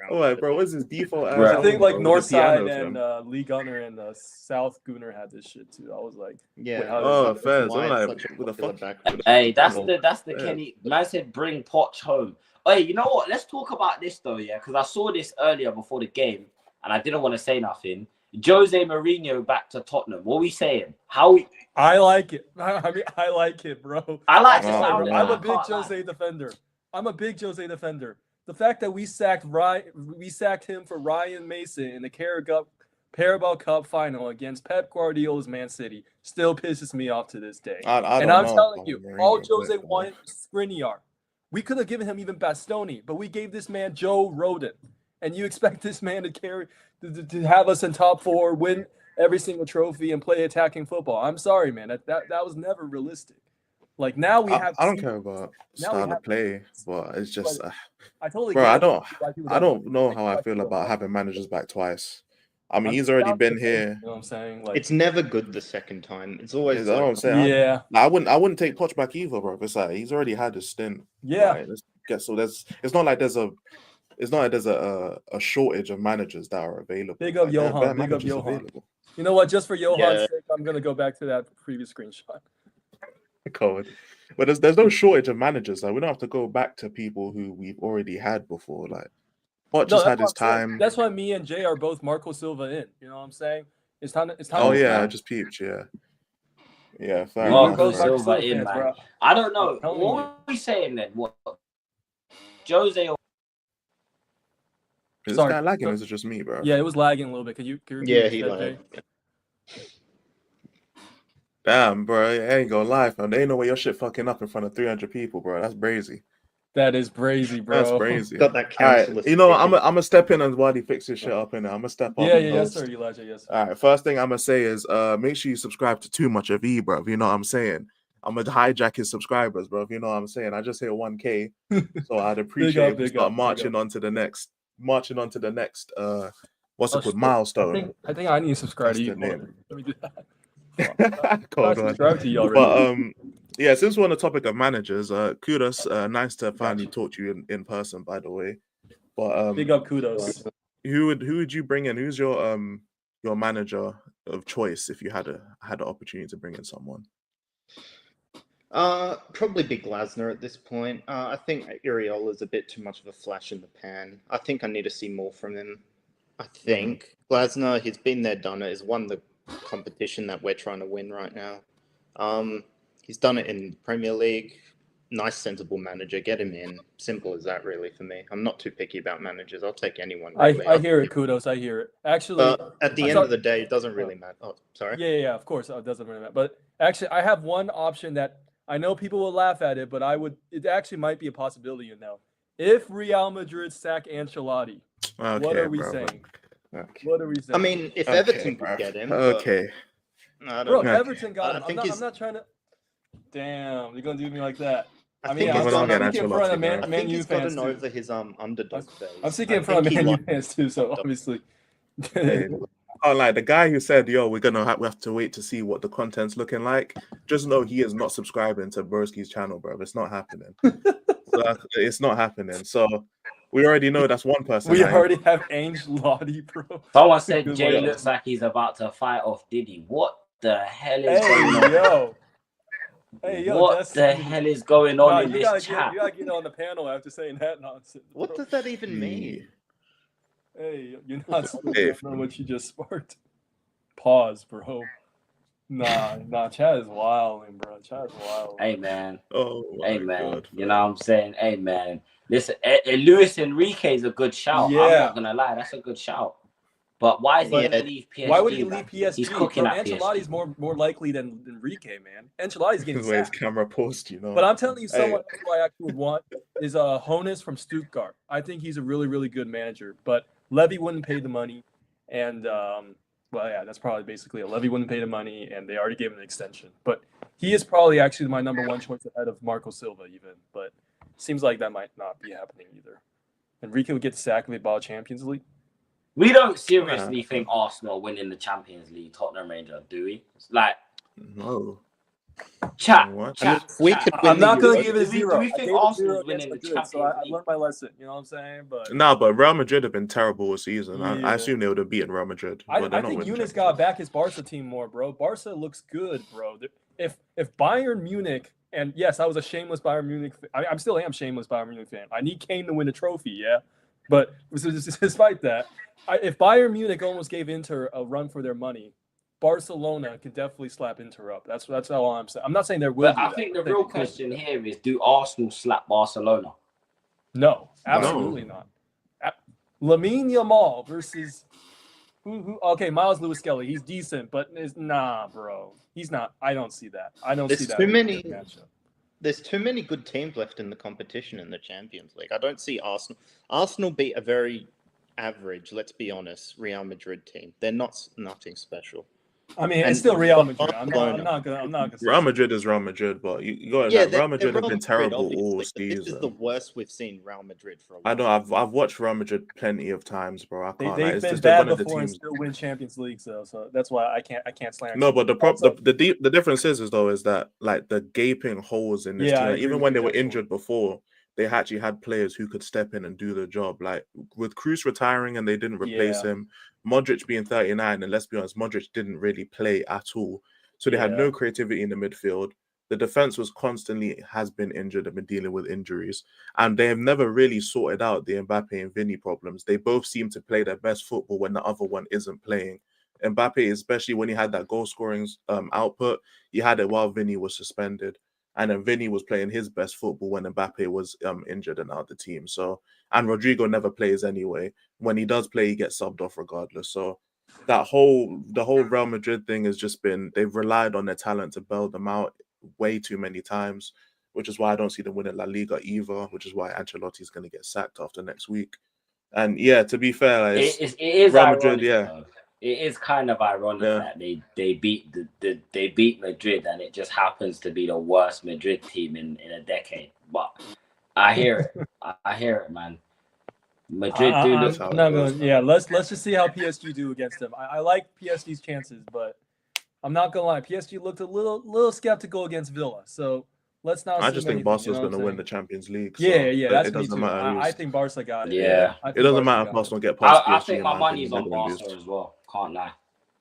Oh, right, bro, what's his default? I think like bro, Northside and Lee Gunner and South Gunner had this shit too. I was like, yeah. Oh, fairs. I'm like, Such a what the popular fuck? background. Hey, that's the Kenny. Man said bring Poch home. Hey, you know what? Let's talk about this though, yeah, because I saw this earlier before the game, and I didn't want to say nothing. Jose Mourinho back to Tottenham. What are we saying? I like it. I mean, I like it, bro. I like the sound of I'm it. a big Jose defender. The fact that we sacked him for Ryan Mason in the Carabao Cup final against Pep Guardiola's Man City still pisses me off to this day. I'm telling you, all Jose wanted was Skriniar. We could have given him even Bastoni, but we gave this man Joe Rodon. And you expect this man to have us in top four, win every single trophy, and play attacking football. I'm sorry, man. That was never realistic. Like now we have. I don't care about style of play, but it's just, I totally. Bro, I don't know how I feel about having managers back twice. I mean, he's already been here. You know what I'm saying? Like, it's never good the second time. It's always. What I'm saying. Yeah. I wouldn't take Poch back either, bro. It's like he's already had his stint. Yeah. Like, it's not like there's a shortage of managers that are available. Big up Johan. Big up Johan. Available. You know what? Just for Johan's sake, I'm gonna go back to that previous screenshot. Cold. But there's no shortage of managers. Like we don't have to go back to people who we've already had before. Like Poch just had his time. That's why me and Jay are both Marco Silva in. You know what I'm saying? It's time. Oh yeah, I just peeped. Yeah. Fair Marco enough. Silva in, man. Bro. I don't know. What are we saying then? What? Jose? Is this guy lagging? Or is it just me, bro? Yeah, it was lagging a little bit. Could you he lagged. Damn, bro, I ain't gonna lie, fam. There ain't no way your shit fucking up in front of 300 people, bro. That's brazy. That is brazy, bro. That's crazy. Got that right, you know, I'm gonna step in and while he fixes shit up in there. I'm gonna step up. Yes, sir, Elijah. Yes. Sir. All right, first thing I'm gonna say is make sure you subscribe to Too Much of E, bro. You know what I'm saying? I'm gonna hijack his subscribers, bro. You know what I'm saying? I just hit 1K, so I'd appreciate if we start marching on to the next. What's it called? Milestone. I think I need to subscribe to you. Let me do that. Subscribe to you already. But yeah, since we're on the topic of managers, kudos. Nice to finally talk to you in person, by the way. But big up kudos. Who would you bring in? Who's your manager of choice if you had an opportunity to bring in someone? Probably Big Glasner at this point. I think Iriola's a bit too much of a flash in the pan. I think I need to see more from him. I think Glasner, he's been there, done it. He's won the competition that we're trying to win right now. He's done it in Premier League. nice, sensible manager. Get him in. Simple as that, really, for me. I'm not too picky about managers. I'll take anyone, really. I hear it, Kudos. I hear it. Actually, But at the I'm end sorry. of the day, it doesn't really matter. Oh, sorry. Yeah, of course, it doesn't really matter. But actually, I have one option that I know people will laugh at it, but it actually might be a possibility, you know. If Real Madrid sack Ancelotti, what are we saying? Okay. What are we saying? I mean, if Everton could get him. Okay. I Bro, don't know. Everton got him. I think I'm not trying to. Damn, you're gonna do me like that. I I think mean, he's I'm got speaking in front of I Man think U he's fans gotten too. over his underdog phase. I'm speaking in front of Man U fans too, so obviously. Hey, like the guy who said, "Yo, we have to wait to see what the content's looking like." Just know he is not subscribing to Broski's channel, bro. It's not happening. It's not happening. So we already know that's one person. We already have Ancelotti, bro. Someone said Jay looks like he's about to fight off Diddy. What the hell is going on? Hey, yo, what the hell is going on in this chat? You gotta get on the panel after saying that nonsense. Bro. What does that even mean? Hey, you're not supposed to know what you just sparked. Pause, bro. Nah, chat is wilding, bro. Chat is wild. Hey, man. Oh, hey, man. God, you know what I'm saying? Hey, man. Listen, Luis Enrique is a good shout. Yeah. I'm not going to lie. That's a good shout. But why is he going to leave PSG? Why would he leave PSG? He's cooking at Ancelotti's PSG. more likely than Enrique, man. Ancelotti's getting the way his sacked. camera post, you know. But I'm telling you, someone who I actually would want is Honus from Stuttgart. I think he's a really, really good manager. But Levy wouldn't pay the money, and well, yeah, that's probably basically it. Levy wouldn't pay the money, and they already gave him an extension. But he is probably actually my number one choice ahead of Marco Silva, even. But seems like that might not be happening either. Enrique would get sacked if they bought Champions League. We don't seriously think Arsenal winning the Champions League, Tottenham Rangers, do we? It's like, no. Chat. I'm not going to give it a zero. Do we think Arsenal's winning the Champions League? I learned my lesson. You know what I'm saying? But but Real Madrid have been terrible all season. Yeah. I assume they would have beaten Real Madrid. I think Eunice got back his Barca team more, bro. Barca looks good, bro. If Bayern Munich, and yes, I was a shameless Bayern Munich. I still am shameless Bayern Munich fan. I need Kane to win a trophy, yeah. But despite that, if Bayern Munich almost gave Inter a run for their money, Barcelona can definitely slap Inter up. That's all I'm saying. I'm not saying there will. But I think the real question here is: do Arsenal slap Barcelona? No, absolutely not. Lamine Yamal versus who? Okay, Miles Lewis Kelly. He's decent, but bro. He's not. I don't see that. I don't see that. There's too many good teams left in the competition in the Champions League. I don't see Arsenal. Arsenal beat a very average, let's be honest, Real Madrid team. They're nothing special. I mean, it's still Real Madrid. I'm not gonna. Real Madrid is Real Madrid, but you go ahead. Real Madrid have been terrible all season. This is the worst we've seen Real Madrid for a while. I know. I've watched Real Madrid plenty of times, bro. I can't. They've been bad before and still win Champions League, so that's why I can't slam. No, but the difference is that like the gaping holes in this team, even when they were injured before, they actually had players who could step in and do the job. Like with Kroos retiring and they didn't replace him, Modric being 39, and let's be honest, Modric didn't really play at all. So they had no creativity in the midfield. The defense has been injured and been dealing with injuries. And they have never really sorted out the Mbappe and Vinny problems. They both seem to play their best football when the other one isn't playing. Mbappe, especially when he had that goal scoring output, he had it while Vinny was suspended. And then Vinny was playing his best football when Mbappe was injured and out the team. So, and Rodrigo never plays anyway. When he does play, he gets subbed off regardless. So the whole Real Madrid thing has just been, they've relied on their talent to bail them out way too many times, which is why I don't see them winning La Liga either, which is why Ancelotti is going to get sacked after next week. And yeah, to be fair, it is Real ironic, Madrid, though. It is kind of ironic that they beat Madrid and it just happens to be the worst Madrid team in a decade. But I hear it. I hear it, man. Madrid do look. Let's just see how PSG do against them. I like PSG's chances, but I'm not gonna lie. PSG looked a little skeptical against Villa, so let's not. I just think Barca's going to win the Champions League. So that's it me doesn't too. matter. I think Barca got it. Yeah, it doesn't matter if Arsenal get past PSG. I think my money's on Barca as well. Can't lie.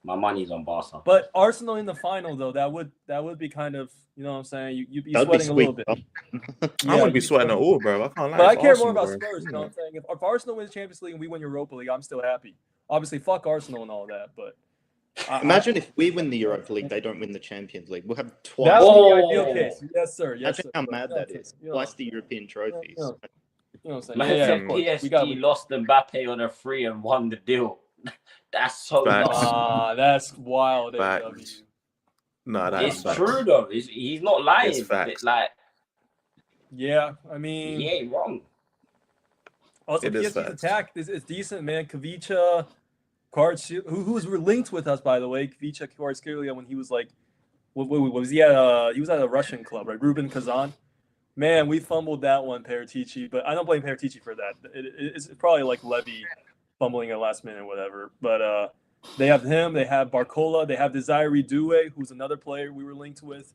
My money's on Barca. But Arsenal in the final, though, that would be kind of, you know what I'm saying? You'd be sweating a little bit. I wouldn't be sweating at all, bro. I can't lie. But I care more about Spurs, you know what I'm saying? If Arsenal wins Champions League and we win Europa League, I'm still happy. Obviously, fuck Arsenal and all that, but Imagine if we win the Europa League, they don't win the Champions League. We'll have That twice. would be the Oh. ideal case. Yes, sir. Yes, Imagine sir. how But, mad that is. you know, Twice the European trophies. you know what I'm saying? Man Yeah, said of course. PSG lost Mbappe on a free and won the deal. That's so Facts. nuts. That's wild, AW. Facts. No, that's It's facts. true though. He's not lying. It's facts. Like, Yeah, I mean, he ain't wrong. also It is PSG's facts. attack is decent, man. Kavicha, who was linked with us, by the way. Kavicha Kvaratskhelia, when he was like, what was he at? He was at a Russian club, right? Ruben Kazan. Man, we fumbled that one, Paratici, but I don't blame Paratici for that. It's probably like Levy fumbling at last minute or whatever. But they have him, they have Barcola, they have Desire Doué, who's another player we were linked with.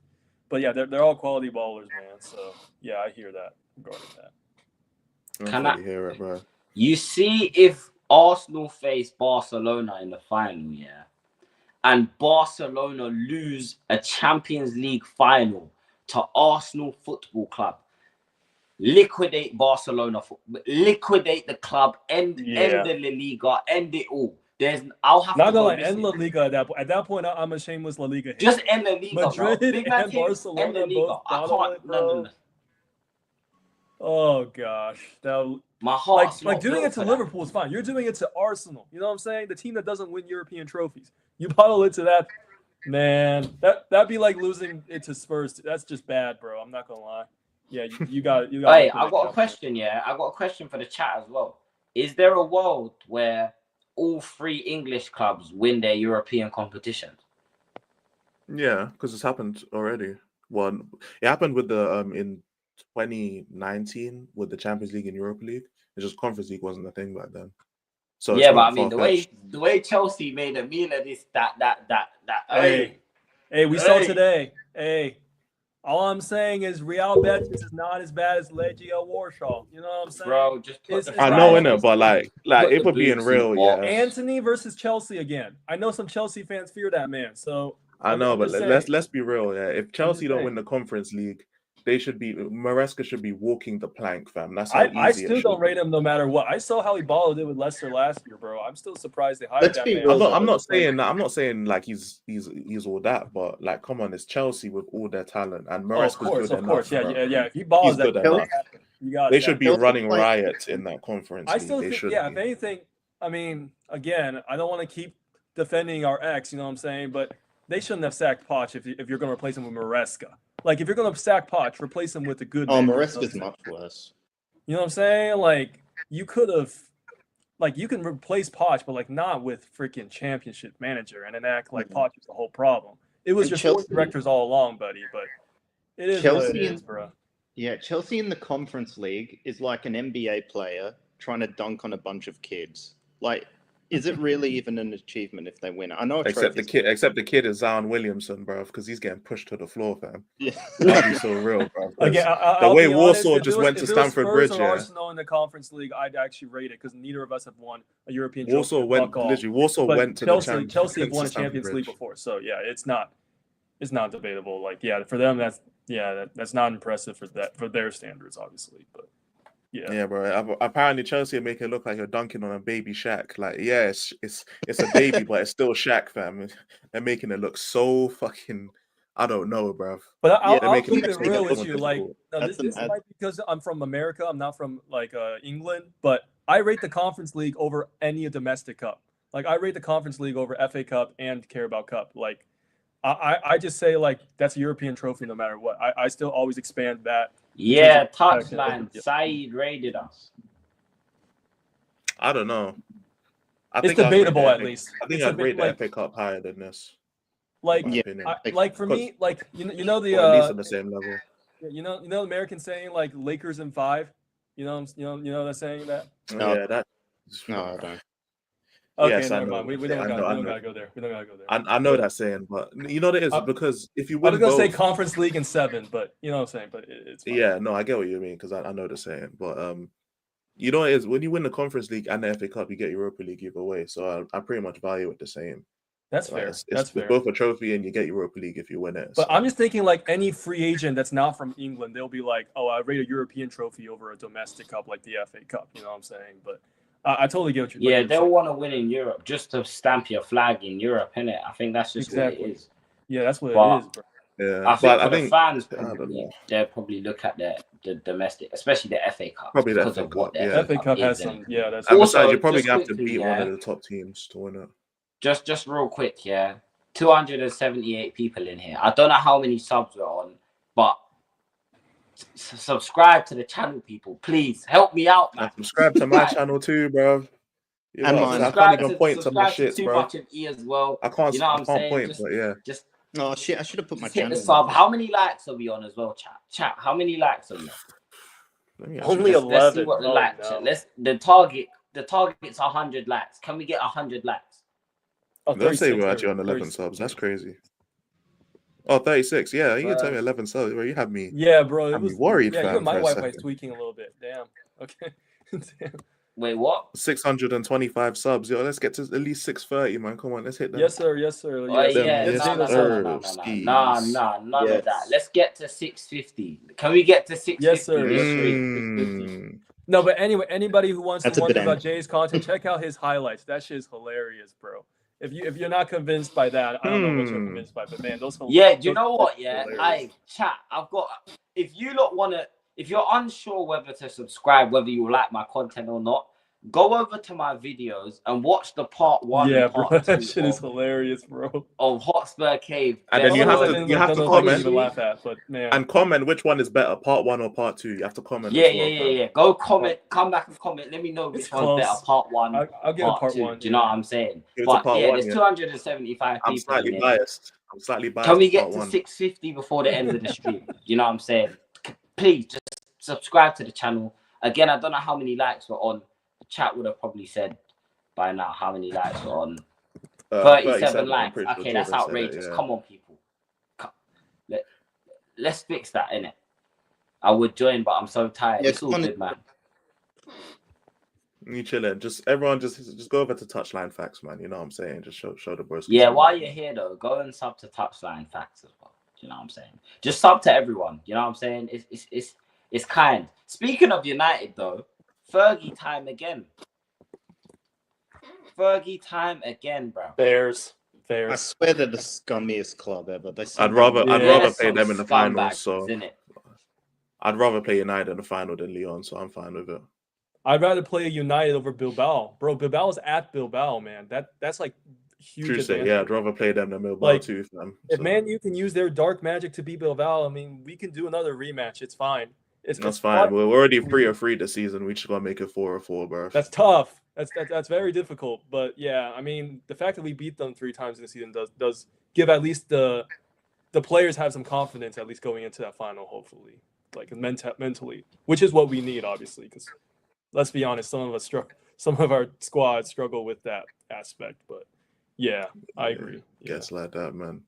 But yeah, they're all quality ballers, man. So yeah, I hear that regarding that. Can I hear it, bro? You see, if Arsenal face Barcelona in the final, yeah, and Barcelona lose a Champions League final to Arsenal Football Club, liquidate Barcelona, liquidate the club, end the La Liga, end it all. I'll have not to gonna go end La Liga at that point. At that point, I'm a shameless La Liga hater. Just end La Liga, Madrid bro. Big man and thing, Barcelona end La Liga. both I bottle can't. it, bro. No. Oh gosh, that My heart's like not doing built it to for that. Liverpool is fine. You're doing it to Arsenal. You know what I'm saying? The team that doesn't win European trophies. You bottle it to that, man. That'd be like losing it to Spurs. That's just bad, bro. I'm not gonna lie. Yeah, you got. Hey, I got a question. Yeah, I got a question for the chat as well. Is there a world where all 3 English clubs win their European competitions? Yeah, because it's happened already. Well, it happened with the in 2019 with the Champions League and Europa League. It's just Conference League wasn't a thing back then. So yeah, it's but not I mean the way Chelsea made a meal of this, that. Hey, we saw today. Hey, all I'm saying is Real Betis is not as bad as Legia Warsaw. You know what I'm saying? Bro, just put the I know, fries- innit? But like if we're being real, yeah. Anthony versus Chelsea again. I know some Chelsea fans fear that man. So I know, but just let's be real. Yeah, if Chelsea don't saying. win the Conference League, they should be Maresca should be walking the plank, fam. That's how easy I it still should don't be. rate him no matter what. I saw how he balled it with Leicester last year, bro. I'm still surprised they hired Let's that be man. real. I'm not saying that. I'm not saying like he's all that, but like, come on, it's Chelsea with all their talent, and Maresca's good of enough. course, bro. yeah. If he balls, He's good that enough. They should be Chelsea running play- riot in that Conference I League. still They think, should. if anything, I mean, again, I don't want to keep defending our ex, you know what I'm saying? But they shouldn't have sacked Poch if you're going to replace him with Maresca. Like, if you're going to sack Poch, replace him with a good man. Maresca's much worse. You know what I'm saying? Like, you could have, like, you can replace Poch, but, like, not with freaking championship manager and then act like Poch is the whole problem. It was And your Chelsea- sports directors all along, buddy, but it is what it is, bro. Yeah, Chelsea in the Conference League is like an NBA player trying to dunk on a bunch of kids. Like, is it really even an achievement if they win? I know. Except the kid is Zion Williamson, bro, because he's getting pushed to the floor, fam. Yeah. That'd be so real, bro. Again, the way be Warsaw honest, just went to if it was Stamford Spurs Bridge, or yeah. Arsenal in the Conference League, I'd actually rate it because neither of us have won a European Warsaw trophy. went to Chelsea, Chelsea have to won a Stamford Champions Bridge. League before, so yeah, it's not debatable. Like, yeah, for them, that's not impressive for their standards, obviously, but yeah, bro. Apparently, Chelsea are making it look like you're dunking on a baby Shaq. Like, yeah, it's a baby, but it's still Shaq, fam. They're making it look so fucking. I don't know, bro. But I'll making keep it it real with more you. Like, difficult. no, this might be because I'm from America. I'm not from like England, but I rate the Conference League over any domestic cup. Like, I rate the Conference League over FA Cup and Carabao Cup. Like, I just say, like, that's a European trophy no matter what. I still always expand that. Yeah, touchline. Saeed raided us. I don't know. It's debatable, at least. I think I'd rate the FA Cup higher than this. Like, like for me, like you know the at least on the same level. You know the American saying, like, Lakers in 5. You know that saying that. Yeah, that. No, I don't. Okay, yes, never mind. We don't gotta go there. We don't gotta go there. I know that saying, but you know what it is because if you I win was gonna both, say Conference League in 7, but you know what I'm saying. But it's fine. Yeah, no, I get what you mean because I know the saying, but you know what it is when you win the Conference League and the FA Cup, you get Europa League either way. So I pretty much value it the same. That's like, fair. It's fair. both a trophy and you get Europa League if you win it. But I'm just thinking, like, any free agent that's not from England, they'll be like, oh, I rate a European trophy over a domestic cup like the FA Cup. You know what I'm saying? But I totally get what you're Yeah, saying. they'll want to win in Europe just to stamp your flag in Europe, innit? I think that's just what it is. Yeah, that's what But it is, bro. Yeah, I think but for I the think fans, I don't know. they'll probably look at the domestic, especially the FA Cup, Probably the because FA of what Cup, the yeah. FA Cup has is, some. Yeah, that's And Also, besides, you're probably just gonna have to quickly, beat one yeah. of the top teams to win it. Just real quick, yeah. 278 people in here. I don't know how many subs we're on, but subscribe to the channel, people. Please help me out, man. And subscribe to my channel too, bro. You And know, mine. I can't even point to my subscribe to shits, Too bro. Much of E as well. I can't. You know what I'm saying? Point, but yeah. Just Oh shit! I should have put my hit channel. the sub. How many likes are we on as well, chat? Chat. How many likes are we on? Let me Only actually- Let's see 11. what the Oh, like. no. The target's 100 likes. Can we get 100 likes? Oh, Don't say 36, we're actually on 11 36. subs. That's crazy. Oh, 36. Yeah, you can tell me Bruh. 11 subs. Bro, you had me. Yeah, bro. It Had me was worried, Yeah, fam, even my for a Wi-Fi is second. tweaking a little bit. Damn. Okay. Damn. Wait, what? 625 subs. Yo, let's get to at least 630, man. Come on, let's hit that. Yes, sir. Yes, sir. Oh Yes, yeah, Yes, Jada sir. subs. none Yes. of that. Let's get to 650. Can we get to 650? Yes, sir. Yes, sir. Mm. No, but anyway, anybody who wants That's to a good wonder about end. Jay's content, check out his highlights. That shit is hilarious, bro. If you're not convinced by that, I don't know what you're convinced by. But man, those. Yeah, do you know what? those Yeah, hilarious. chat. If you're unsure whether to subscribe, whether you like my content or not, go over to my videos and watch the part 1 Yeah, and bro, part 2 that shit is hilarious, bro. of Hotspur Cave. And then you Best have work. to- you have to Don't know if I comment. can even laugh at, but man. And comment which one is better, part 1 or part 2. You have to comment Yeah, as well, fam. yeah. Go comment. Come back and comment. Let me know It's which one's better, close. part 1, I'll give it part 2. 1. Do you know what I'm saying? Give it to But part yeah, 1, there's yeah. 275 I'm people slightly in here. biased. I'm slightly biased. Can we to get part to 1. 650 before the end of the stream? You know what I'm saying? Please just subscribe to the channel. Again, I don't know how many likes we're on. The chat would have probably said by now how many likes we're on. 37 I'm likes. pretty sure Okay, that's Jordan said it, outrageous. yeah. Come on, people. Let's fix that, innit? I would join, but I'm so tired. Yeah, It's all come on. good, man. You chilling. Everyone just go over to Touchline Facts, man. You know what I'm saying? Just show the bros. Yeah, while you're here though, go and sub to Touchline Facts as well. You know what I'm saying? Just sub to everyone. You know what I'm saying? It's kind. Speaking of United though, Fergie time again. Fergie time again, bro. Bears. I swear they're the scummiest club ever. I'd rather They're play some them in the scumbags, finals. So isn't it? I'd rather play United in the final than Lyon. So I'm fine with it. I'd rather play United over Bilbao, bro. Bilbao's at Bilbao, man. That's like huge. True say, advantage. yeah, I'd rather play them than Bilbao Like, too, fam. If So Man U can use their dark magic to beat Bilbao, I mean, we can do another rematch. It's fine. that's fine. We're already 3-3 this season. We just gotta make it 4-4, bro. That's tough. That's very difficult. But yeah, I mean, the fact that we beat them 3 times in the season does give at least the players have some confidence at least going into that final. Hopefully, like mentally, which is what we need, obviously. Because let's be honest, some of our squads struggle with that aspect. But yeah, I agree. Yeah. Guess like that, man.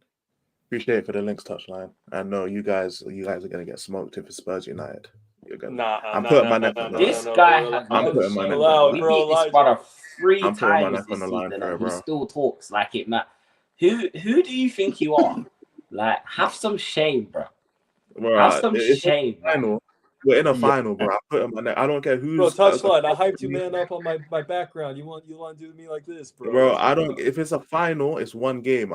Appreciate it for the links, Touchline. I know you guys are gonna get smoked if it's Spurs United. You're gonna. I'm putting my neck on the line. This guy has I'm no putting my shame. neck on the We line. beat this brother 3 I'm putting my times neck this on the line season, for it, and he bro. still talks like it, man. Who do you think you are? Like, have some shame, bro. Have some shame, final. We're in a final, bro. I'm putting my neck. I don't care who's. Bro, Touchline, I hyped you man up on my background. You want to do me like this, bro? Bro, I don't. If it's a final, it's one game.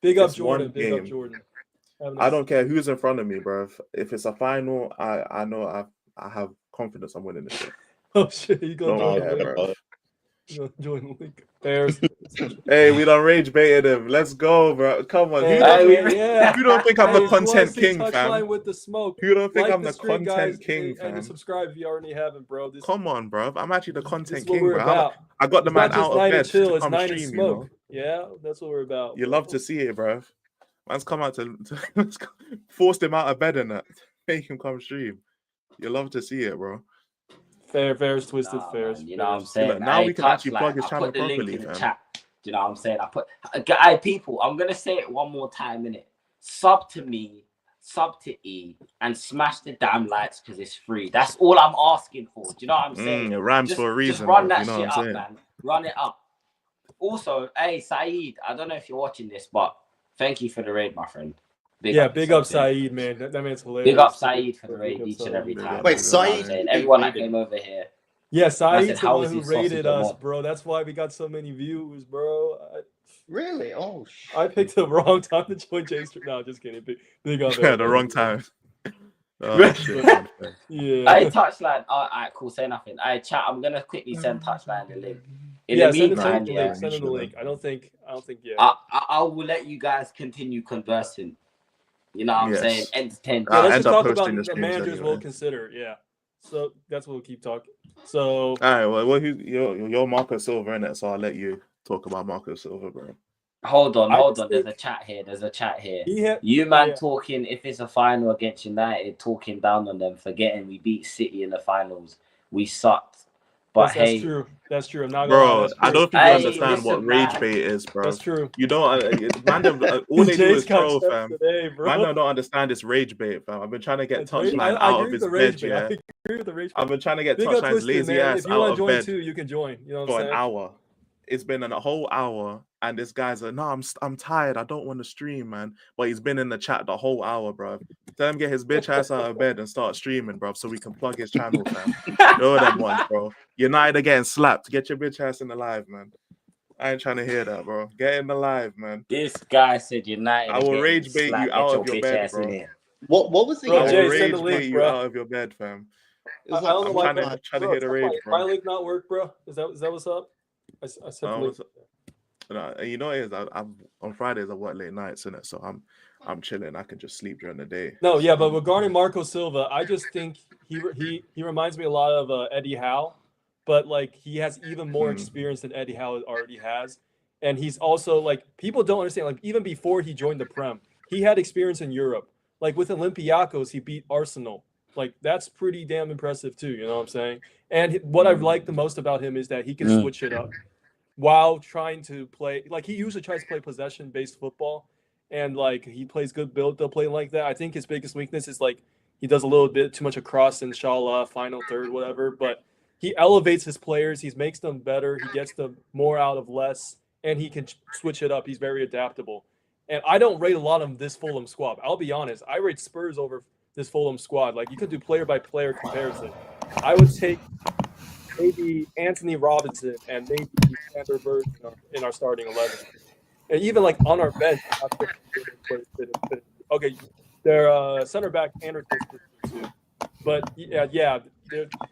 Big up it's Jordan. one Big up game. Jordan. I don't care who's in front of me, bro. If it's a final, I know I have confidence I'm winning this shit. Oh shit, you gonna Don't join care, the league? bro. You gonna join the league? Bears. Hey, we done rage baited him. Let's go, bro. Come on. Hey, Who don't think I'm the content king, fam? With the smoke. Who don't think Like I'm the stream, content guys, king, and fam? subscribe if you already haven't, bro. Come on, bro. I'm actually the this content is what king, we're bro. about. I got the It's man not just out of night bed and chill, to it's come night and stream, you smoke. know. Yeah, that's what we're about. You bro. love to see it, bro. Man's come out to forced him out of bed and that. Make him come stream. You love to see it, bro. Fair's twisted, Nah, Fair's. man, you know what I'm Look, saying? now we can actually plug his channel I put the link properly, in the fam. chat. Do you know what I'm saying? Hey, people, I'm gonna say it one more time, innit? Sub to me, sub to E, and smash the damn lights because it's free. That's all I'm asking for. Do you know what I'm saying? It rhymes for a reason. Just run bro. that You know shit what I'm up, saying? man. Run it up. Also, hey, Saeed, I don't know if you're watching this, but thank you for the raid, my friend. Big up Saeed, man. That man's hilarious. Big up Saeed for the raid Big up each and Saeed. every time. Wait, You know what I'm Saeed? saying? Everyone that came over here. Yeah, I Saeed's said, the how one is who his sausage rated a us, mod? bro. That's why we got so many views, bro. Really? Oh, I picked the wrong time to join J Street. No, just kidding. Big up, Yeah, the everybody. wrong time. Oh shit, man. Yeah. Hey, Touchline. All right, cool. Say nothing. Hey, chat. I'm gonna quickly send Touchline the link. In Yeah, the send it meantime, the yeah, link. Send him the link. I don't think. Yeah. I will let you guys continue conversing. You know what I'm saying? Yes. Entertain. Yeah, I'll let's end just up talk posting about the the streams managers we'll anyway. consider. Yeah. So that's what we'll keep talking. So All right, well, you're Marco Silva in it, so I'll let you talk about Marco Silva, bro. Hold on. I just There's think a chat here. he had, You man yeah. talking if it's a final against United, talking down on them, forgetting we beat City in the finals. We sucked. But That's hey, true. That's true. I'm not gonna lie. Bro, That's I true. don't think you Hey, understand what listen, rage man. bait is, bro. That's true. You don't, man. All they do Jay's is got troll, steps fam. today, bro. Man, don't understand this rage bait, fam. I've been trying to get That's rage. Touchline I out agree of with his the rage bed, bait. yeah. I agree with the rage bait. I've been trying to get Big up Touchline's Twisted, lazy man. ass If you out want to of join bed too, you can join. You know what for I'm an saying? hour. It's been a whole hour, and this guy's like, "No, I'm tired. I don't want to stream, man." But he's been in the chat the whole hour, bro. Tell him get his bitch ass out of bed and start streaming, bro, so we can plug his channel, fam. Know them ones, bro. United are getting slapped. Get your bitch ass in the live, man. I ain't trying to hear that, bro. Get in the live, man. This guy said United. I will rage bait you out of your bed, bro. what was the? Bro, I will Jay, send rage the link, bait you bro. out of your bed, fam. It was I don't know I'm why. trying to hear the rage, My bro. link not work, bro. Is that what's up? I sent the link. No, you know what it is? I'm on Fridays I work late nights, innit? So I'm chilling. I can just sleep during the day. No, yeah, but regarding Marco Silva, I just think he reminds me a lot of Eddie Howe, but like he has even more experience than Eddie Howe already has, and he's also like people don't understand. Like even before he joined the Prem, he had experience in Europe. Like with Olympiacos, he beat Arsenal. Like that's pretty damn impressive too. You know what I'm saying? And what I like the most about him is that he can switch it up while trying to play. Like he usually tries to play possession-based football. And like he plays good build to play like that. I think his biggest weakness is like he does a little bit too much across inshallah, final third, whatever. But he elevates his players, he makes them better, he gets them more out of less, and he can switch it up. He's very adaptable. And I don't rate a lot of this Fulham squad. I'll be honest, I rate Spurs over this Fulham squad. Like you could do player by player comparison. I would take maybe Anthony Robinson and maybe Sander Berg in our starting 11. And even like on our bench, okay, their center back Anderson too. But yeah,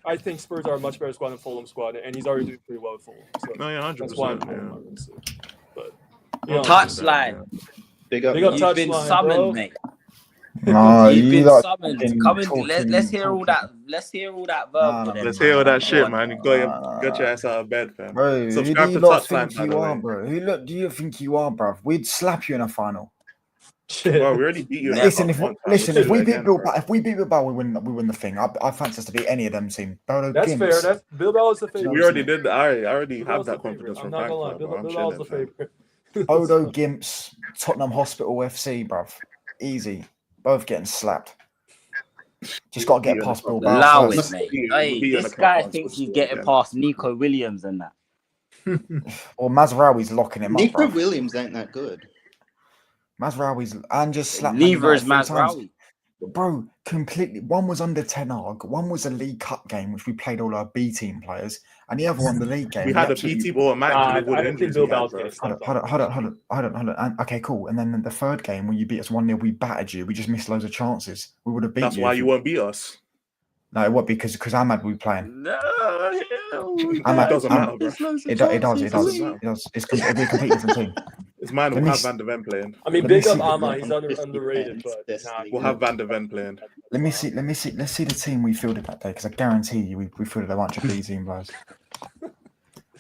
I think Spurs are a much better squad than Fulham squad, and he's already doing pretty well with Fulham. So no, yeah, 100%. that's why I'm But you know, Touchline. Big up You've been Touchline, summoned, bro. mate. No, You've you been lot summoned. fucking Come and talking- let's hear all that. talking. Let's hear all that verbal. No, then, Let's man. hear all that Come shit, on. man. You got your ass out of bed, fam. Bro, who do Subscribe you to lot Touchline, think by you the are, way. bro? Who do you think you are, bro? We'd slap you in a final. Bro, we already beat you. Listen, if we beat Bilbao, Bilbao, we win the thing. I fancy us to beat any of them team. That's fair. That's Bilbao is the favorite. we already did. I already Bilbao's have that the favorite. confidence I'm from not gonna lie. Frankfurt. I'm Bilbao's the chilling, favorite. Odo Gimps, Tottenham Hospital FC, bruv. Easy. Both getting slapped. Just got to get past Bilbao Allow first. it, mate. Hey, this guy thinks he's getting past Nico Williams and that. Or Mazraoui's locking him Nico up, bruv. Williams ain't that good. Mazraoui's and just slapped Neither is Man United 3 times. Mazraoui. Bro, completely. One was under Ten Hag, one was a League Cup game, which we played all our B team players, and the other one, the league game. We had a B team automatically. I don't think Bilbao's getting slapped. Hold on. And, okay, cool. And then the third game, when you beat us 1-0, we battered you. We just missed loads of chances. We would have beat you. That's why you won't beat us. No, it won't because Ahmad will be playing. No, It doesn't matter, bro. It does. It'll be a completely different team. It's mine. We'll have Van de Ven playing. I mean, Let me big up see. Ahmad. He's underrated, but We'll have Van de Ven playing. Let's see the team we fielded that day, because I guarantee you we fielded a bunch of B team players.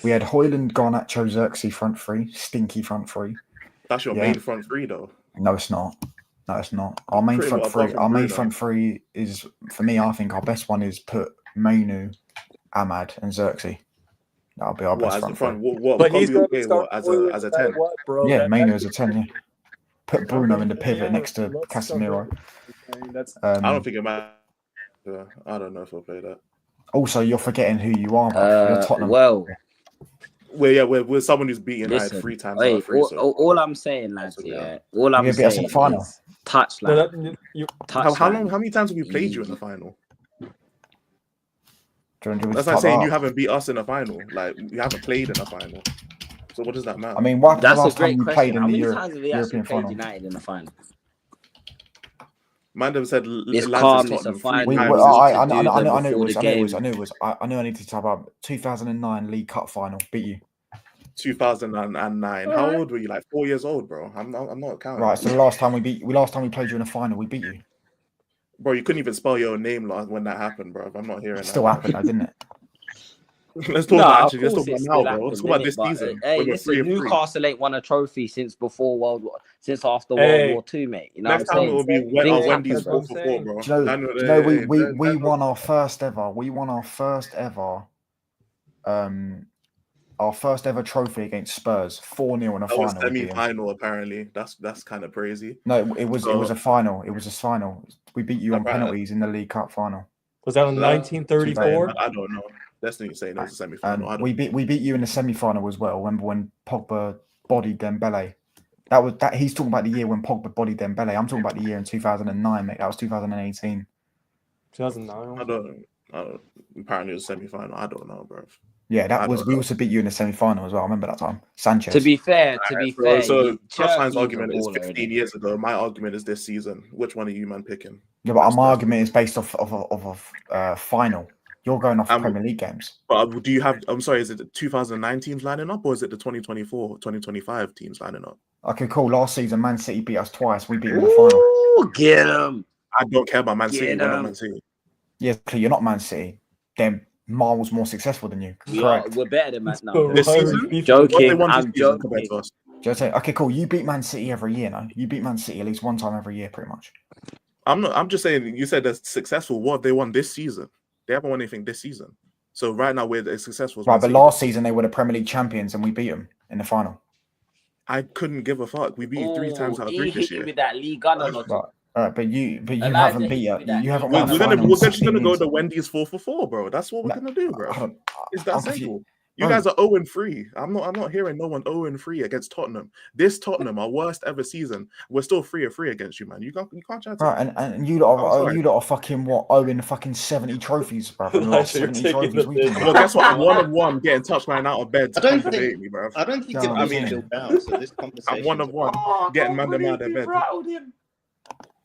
We had Hoyland, Garnacho, Xerxes front three, stinky front three. That's your main front three, though. No, it's not. Our main Pretty front well three. above Our main Bruno. front three is, for me, I think our best one is put Mainu, Ahmad, and Xerxes. That'll be our What best as the front front? three. What But he's Combi going will play what as a 10? What, bro? Yeah, Mainu as a 10. Yeah. Put Bruno in the pivot next to Casemiro. I don't think it matters. I don't know if we'll play that. Also, you're forgetting who you are, bro. You're Tottenham. Well, we're someone who's beaten United 3 times out of 3. all I'm saying, lads, all I'm beat us in saying the final. is touchline. How many times have we played you in the final? Do That's like saying you haven't beat us in a final. Like you haven't played in a final. So what does that matter? I mean, what happened the That's a last time great you question. played in How the many times have we actually European played final? United in the final? Mandem said It's Lads calm, is it's a Tottenham final. three We times. I need to do them knew it before was. the I knew it game. was. I knew I needed to talk about 2009 League Cup final. Beat you. 2009. How old were you? Like 4 years old, bro. I'm not counting. Right. So the last time we played you in a final, we beat you. Bro, you couldn't even spell your own name when that happened, bro. I'm not hearing It still happened, though, didn't it? Let's talk about actually. Let's talk about now, still bro. Let's happens, talk about innit? this But, season. hey, when we're listen, 3-3. Newcastle ain't won a trophy since after Hey. World War II, mate. You know Next what time I'm it will saying? be Things Wendy's happen, 4 bro. for 4, bro. Do you know we won our first ever. We won our first ever. Our first ever trophy against Spurs, 4-0 in a That was final. semi-final, apparently. That's kind of crazy. No, it was a final. It was a final. We beat you on penalties in the League Cup final. Was that in 1934? I don't know. Destiny saying it was a semi-final. We beat you in the semi-final as well. Remember when Pogba bodied Dembele? That he's talking about the year when Pogba bodied Dembele. I'm talking about the year in 2009, mate. That was 2018. 2009. I don't know. Apparently it was semi-final. I don't know, bro. Yeah, we also beat you in the semi-final as well. I remember that time. Sanchez. To be fair, so Touchline's Churchy's a argument is baller, 15 innit? years ago. My argument is this season. Which one are you, man, picking? Yeah, but my argument is based off of a final. You're going off Premier League games. But do you have? I'm sorry. Is it the 2009 teams lining up, or is it the 2024, 2025 teams lining up? Okay, cool. Last season, Man City beat us twice. We beat them in the final. Ooh, get him! I don't care about Man City. We're not Man City. Yes, you're not Man City. They're miles more successful than you. Correct. We're better than Man City. This season? Joking. I'm joking. Compared to us. Okay, cool. You beat Man City every year, no? You beat Man City at least one time every year, pretty much. I'm just saying. You said they're successful. What have they won this season? They haven't won anything this season. So right now we're as successful as right. But last season they were the Premier League champions and we beat them in the final. I couldn't give a fuck. We beat you 3 times out of 3 this year. With that League Gunner lot. Right, but you haven't beat it. You haven't won. We're just gonna go to Wendy's 4 for 4, bro. That's what we're gonna do, bro. It's that simple. You guys are 0-3. I'm not hearing no one 0-3 against Tottenham. This Tottenham, our worst ever season, we're still 3-3 against you, man. You can't try to. Right, and you lot are fucking what? 70 trophies, bro. Well, guess what? I'm 1-1 getting touchline out of bed. I don't think me, bro. I don't think I mean still down. So this conversation. I'm 1-1 getting Mandem out of bed.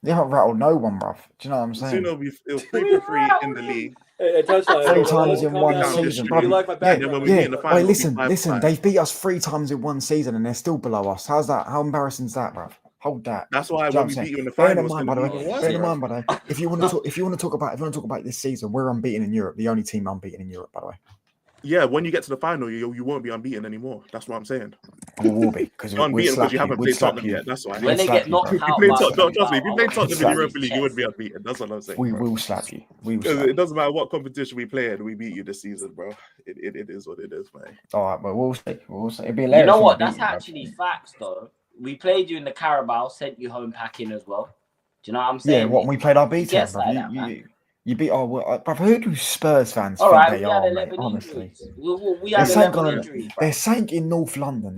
You haven't rattled no one, bruv. Do you know what I'm saying? Soon it'll be 3-3 in the league. Hey, touchline. 3 times in one season, You like my back? Wait, listen. They've beat us 3 times in one season, and they're still below us. How's that? How embarrassing is that, bruv? Hold that. That's why when we beat you in the bear final. in mind, by the way. If you want to talk about this season, we're unbeaten in Europe. The only team unbeaten in Europe, by the way. Yeah, when you get to the final, you won't be unbeaten anymore. That's what I'm saying. We will be because you're unbeaten because you haven't played Tottenham yet. That's why. When they get knocked out, trust me. If you play Tottenham in the Europa League, you would be unbeaten. That's what I'm saying. We will slap you. It doesn't matter what competition we play in, we beat you this season, bro. It is what it is, man. All right, but we'll see. It'd be hilarious. You know what? That's actually facts, though. We played you in the Carabao, sent you home packing as well. Do you know what I'm saying? Yeah, what we played our B team, You beat our. But who do Spurs fans think they are, mate? Honestly, we had 11 injuries. There's something in North London.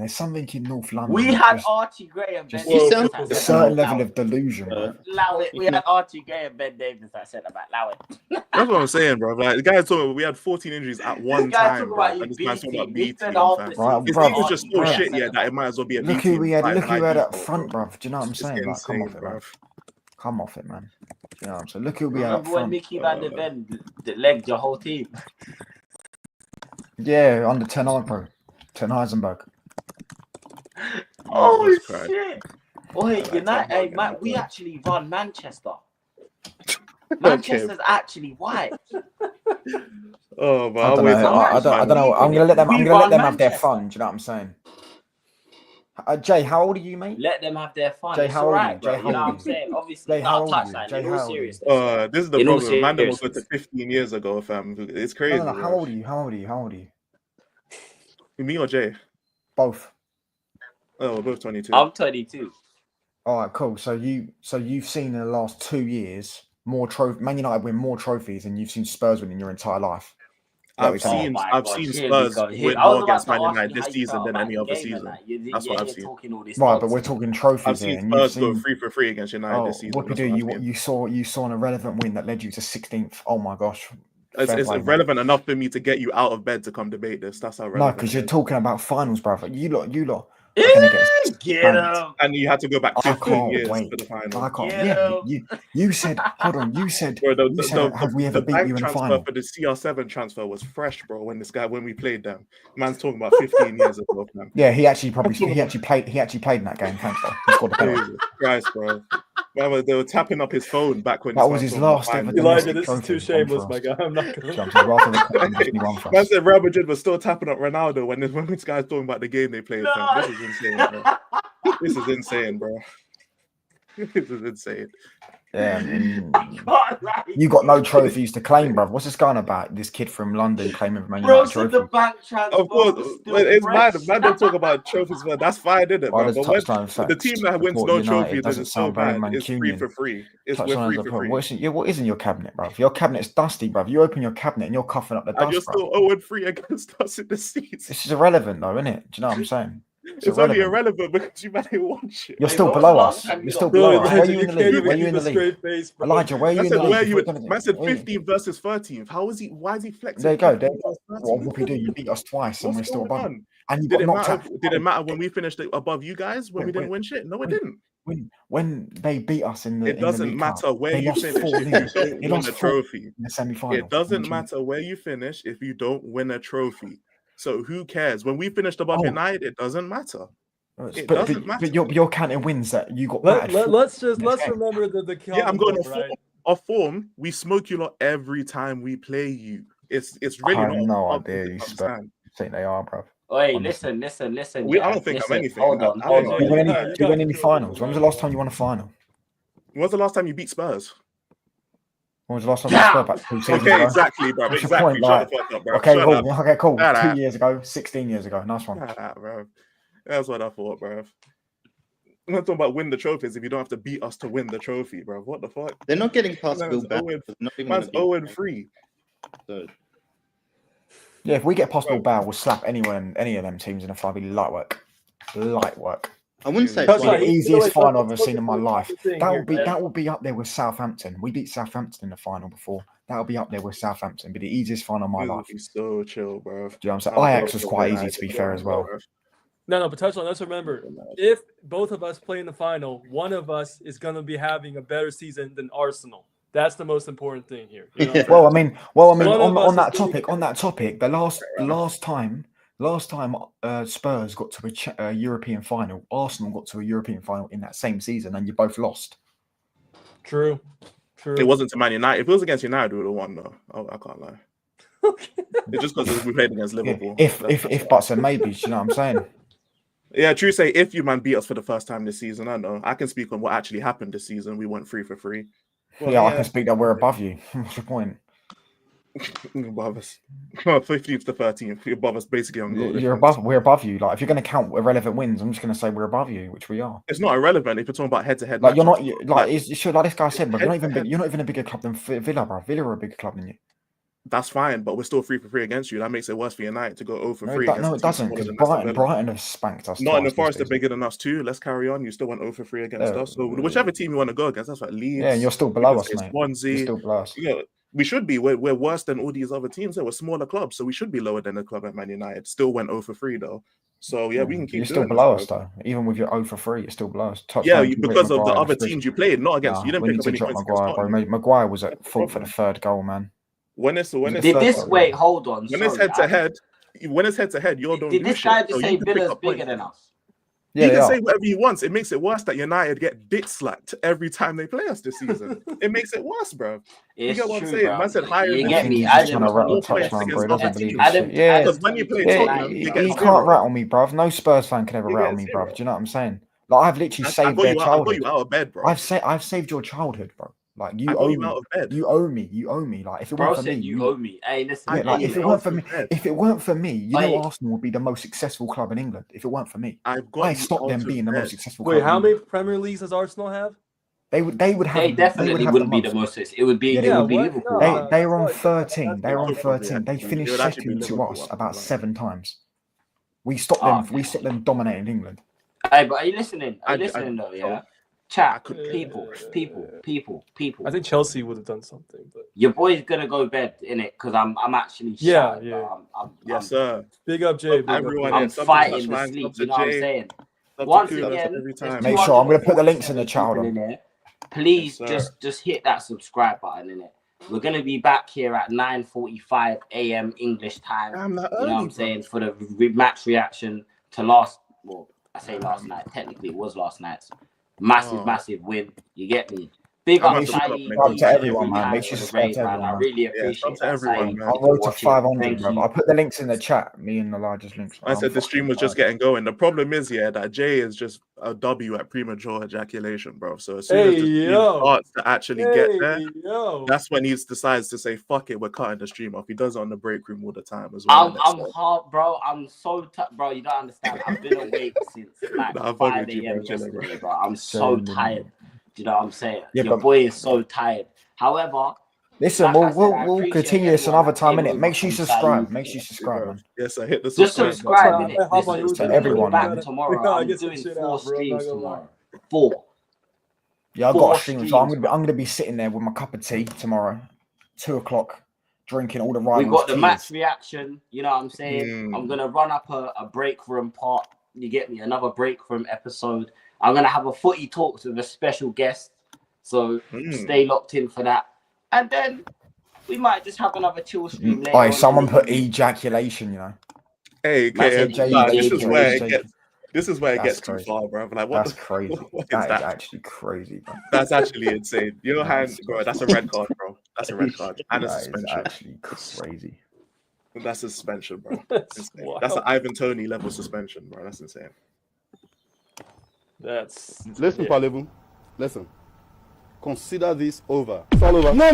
We had Archie Gray and Ben Davis. A certain level of delusion. Allow it. We had Archie Gray and Ben Davis at centre back. Allow it. That's what I'm saying, bro. Like the guys talking, we had 14 injuries at one time, bro. And this man's talking about B team. His team was just so shit, yeah, that it might as well be a B team. Look who we had up front, bro. Do you know what I'm saying? Like, come off it, bro. Come off it, man. You know what I'm saying? Look who we had up front. When Mickey Van de Ven legged your whole team. Yeah, under 10 bro. 10 Heisenberg. Oh, shit. Wait, United, man, we actually run Manchester. Manchester's actually white. Oh, man. I don't know. I'm gonna let them have their fun. Do you know what I'm saying? Jay, how old are you, mate? Let them have their fun. Jay, how old are you? Jay, you know what I'm saying? Obviously, how old are you? Touchline. Jay, In all seriousness. This is the problem. Mandem was good to 15 years ago, fam. It's crazy. No, how old are you? Me or Jay? Both. Oh, we're both 22. I'm 22. All right, cool. So you've seen in the last 2 years Man United win more trophies than you've seen Spurs win in your entire life. I've seen Spurs win more against Man United this season than any other season. That's what I've seen. Right, but we're talking trophies. I've seen Spurs go 3 for 3 against United this season. What you saw an irrelevant win that led you to 16th. Oh my gosh, It's Fair play, man. irrelevant enough for me to get you out of bed to come debate this. That's how No, relevant. because it you're is. talking about finals, brother. You lot are gonna get spanked. And you had to go back I 15 can't years wait. for the final. I can't. Get Yeah, him. you said. Hold on. You said. Bro, You said, have we ever the beat bank you in a transfer final? for the CR7 transfer was fresh, bro. When we played them, man's talking about 15 years ago, man. Yeah, he actually played in that game. Thanks, bro. He scored the penalty. Jesus Christ, bro. Man, they were tapping up his phone back when That was his last ever Elijah, domestic this is trophy. too One shameless, for my us. guy. I'm not gonna. So I'm saying, rather than he won for Man us. said Real Madrid was still tapping up Ronaldo when this guy's talking about the game they played. No. Fam. This is insane, bro. This is insane, bro. This is insane. Yeah, you got no trophies to claim, bro. What's this going about? This kid from London claiming Man Bro United said trophy. the bank transfer. Of course, was still it's mad. fresh. Man, don't talk about trophies, man. That's fine, isn't it, Why bro? does But when touchline the facts team that wins support no United trophies doesn't is so sound very bad, it's free Mancunian? for free. We're Touchline free as a for pro. free. What is in your cabinet, bro? Your cabinet's dusty, bro. You open your cabinet and you're coughing up the And you're dust, bro. still 0-3 against us in the season. This is irrelevant, though, isn't it? Do you know what I'm saying? It's only irrelevant because you man didn't want shit. You're Hey, still when was below the last us. time you You're got still Bro, below us. Where are Elijah, you you in the can't league? even Where are you keep in a the league? straight face, bro. Elijah, where are you Man in the said, league? where If you? we're gonna- Man said where are you? 15th versus 13th. How is he? Why is he flexing? There you go. 15th versus What 13th? would we do? You beat us twice and What's we're still going above. on? And you Did got it knocked matter? out. Did it matter when we finished above you guys when we didn't win shit? No, it didn't. When they beat us in the It doesn't League matter Cup, where they you lost finish 4-0. if you don't They win lost a 4 trophy. in the semi-final. It doesn't matter where you finish if you don't win a trophy. So who cares? When we finished above United, it doesn't matter. It doesn't matter. But you're counting wins that you got battered. Let's remember the Yeah, I'm going right? off form. We smoke you lot every time we play you. It's really I not. have no hard idea. to You understand. think they are, bro. Wait, Honestly. listen. I Yeah, don't think listen. I'm anything. Hold on. I don't know. Do you win Yeah, any finals? When was the last time you won a final? When was the last time you beat Spurs? When was the last time you beat Spurs? About 2 seasons Okay, ago? exactly, bro. What's your Exactly. point, Shut like- the fuck up, bro. Okay, Shut cool. up. Okay, cool. Shut 2 up. years ago, 16 years ago. Nice one. Bro. That's what I thought, bro. I'm not talking about win the trophies if you don't have to beat us to win the trophy, bro. What the fuck? They're not getting past Man's Bill Bell. 0-3. Man's 0-3. So, Yeah, if we get possible Bow, we'll slap any of them teams in a fight. Be light work. I wouldn't say One it's of Touchline, the you easiest feel like final I've ever that's seen in my the life. thing That here, will be up there with Southampton. We beat Southampton in the final before. That'll be up there with Southampton. Be the easiest final of my life. He's so chill, bro. Do you know what I'm saying? Ajax was quite easy, to be fair, as well. No, but touchline. Let's remember, if both of us play in the final, one of us is going to be having a better season than Arsenal. That's the most important thing here. You know what I'm Well, I saying? mean, One of us on that is gonna topic, the last time Spurs got to a European final, Arsenal got to a European final in that same season, and you both lost. True. It wasn't to Man United. If it was against United, we would have won, though. I can't lie. It's just because we played against Liverpool. If buts and maybes, you know what I'm saying? Yeah, true. Say if you man beat us for the first time this season, I know I can speak on what actually happened this season. We went 3 for 3. Well, yeah, I can speak that we're above you. What's your point? above us. 15th to 13th. You're above us basically on goal difference. We're above you. Like if you're going to count irrelevant wins, I'm just going to say we're above you, which we are. It's not irrelevant if you're talking about head-to-head. Like you're not matchups. like this guy said, bro. You're not even a bigger club than Villa, bro. Villa are a bigger club than you. That's fine, but we're still 3 for 3 against you. That makes it worse for United to go 0 for 3. No, it doesn't. Because Brighton have spanked us. Not in the Forest are bigger than us too. Let's carry on. You still went 0 for 3 against us. So whichever team you want to go against, that's like Leeds. Yeah, and you're still below us, mate. Swansea. You're still below us. Yeah, we should be. We're worse than all these other teams. We're smaller clubs, so we should be lower than the club at Man United. Still went 0 for 3 though. So yeah, we can keep. You're still below us though. Even with your 0 for 3, you're still below us. Because of the other teams you played, not against. You didn't pick up any points against Maguire, bro. Maguire was at fault for the 3rd goal, man. Hold on. When it's head to head, you don't. Did this guy just say Villa's bigger than us? Yeah, he can say whatever he wants. It makes it worse that United get dick slapped every time they play us this season. It makes it worse, bro. You get what I'm saying? Man said higher. You get me? Because when you play Tottenham, you can't rattle me, bruv. No Spurs fan can ever rattle me, bruv. Do you know what I'm saying? Like I've literally saved their childhood. I got you out of bed, bro. I've saved your childhood, bro. Like you owe me. You owe me. Like if it weren't for me, you owe me. Hey, listen. Yeah, like if it weren't for me, you know Arsenal would be the most successful club in England. If it weren't for me, I stopped them being the most successful. Wait, how many Premier Leagues does Arsenal have? They would have. They definitely wouldn't be the most. It would be. It would be Liverpool. They were on 13. They were on 13. They finished second to us about 7 times. We stopped them. We stopped them dominating England. Hey, but are you listening? Are you listening though? Yeah. Chat, could- people. I think Chelsea would have done something, but Your boy's gonna go bed in it because I'm actually Yeah, shattered, yeah. bro. Yes, sir. big up Jay. Big up Everyone, Jay. I'm yeah, sub to fighting the Touchline, sleep. sub to You know what I'm Jay, saying? sub to Once Kudos again, every there's time. Make sure I'm gonna put the links in the 247 chat, hold people on. in there. Please Yes, sir. just hit that subscribe button in it. We're gonna be back here at 9:45 a.m. English time. Damn, that You know what early, I'm bro. saying, for the match reaction to last. Well, I say last night. Technically, it was last night's massive win. You get me? Big I'm up about to Shiny put up D my Subscribe to everyone, every man. time Make for sure you the subscribe raid, to man. everyone, I man. really Yeah, appreciate subscribe to that, everyone, Shiny. man. I'm road to Watching. 500, Thank bro. you. I'll put the links in the chat. Me and the largest links. I said the stream was just getting going. The problem is, yeah, that Jay is just a W at premature ejaculation, bro. So as soon as the stream starts to actually get there, that's when he decides to say, "Fuck it, we're cutting the stream off." He does it on the break room all the time as well. I'm hard, bro. I'm so bro. You don't understand. I've been awake since like Nah, I'm 5 fucking with you, a.m. bro. Chilling, yesterday, bro. I'm so tired. Do you know what I'm saying? Yeah, Your but- boy is so tired. However, Listen, like I said, I we'll appreciate continue this everyone another that time, came innit? over Make sure you from subscribe. Saudi. Make sure you subscribe, man. Yes, I hit the Just subscribe. subscribe, button. innit? Hop on Listen, YouTube. to we're everyone, back man. tomorrow. We gotta I'm get some doing shit 4 out, bro. I'm not streams gonna lie. tomorrow. 4. Yeah, I got 4 a stream, so I'm streams, gonna be sitting there with my cup of tea tomorrow, 2:00, drinking all the We rivals. got the match reaction. You know what I'm saying? Mm. I'm gonna run up a break room part. You get me? Another break room episode. I'm gonna have a footy talks with a special guest. So stay locked in for that. And then we might just have another chill stream later. Hey, on someone in the put evening. ejaculation, you know. Hey, Man okay, said nah, this is where it EJ. gets. This is where it That's gets too crazy. far, bro. Like, what? That's crazy. What is That is that? actually crazy, bro. That's actually insane. Your hand, That's bro. That's a red card, bro. That's a red card and a That is suspension. actually crazy. That's a suspension, bro. That's Insane. wild. That's an Ivan Toney level suspension, bro. That's insane. That's Listen, yeah. Palevu. Listen. Consider this over. It's all over. No.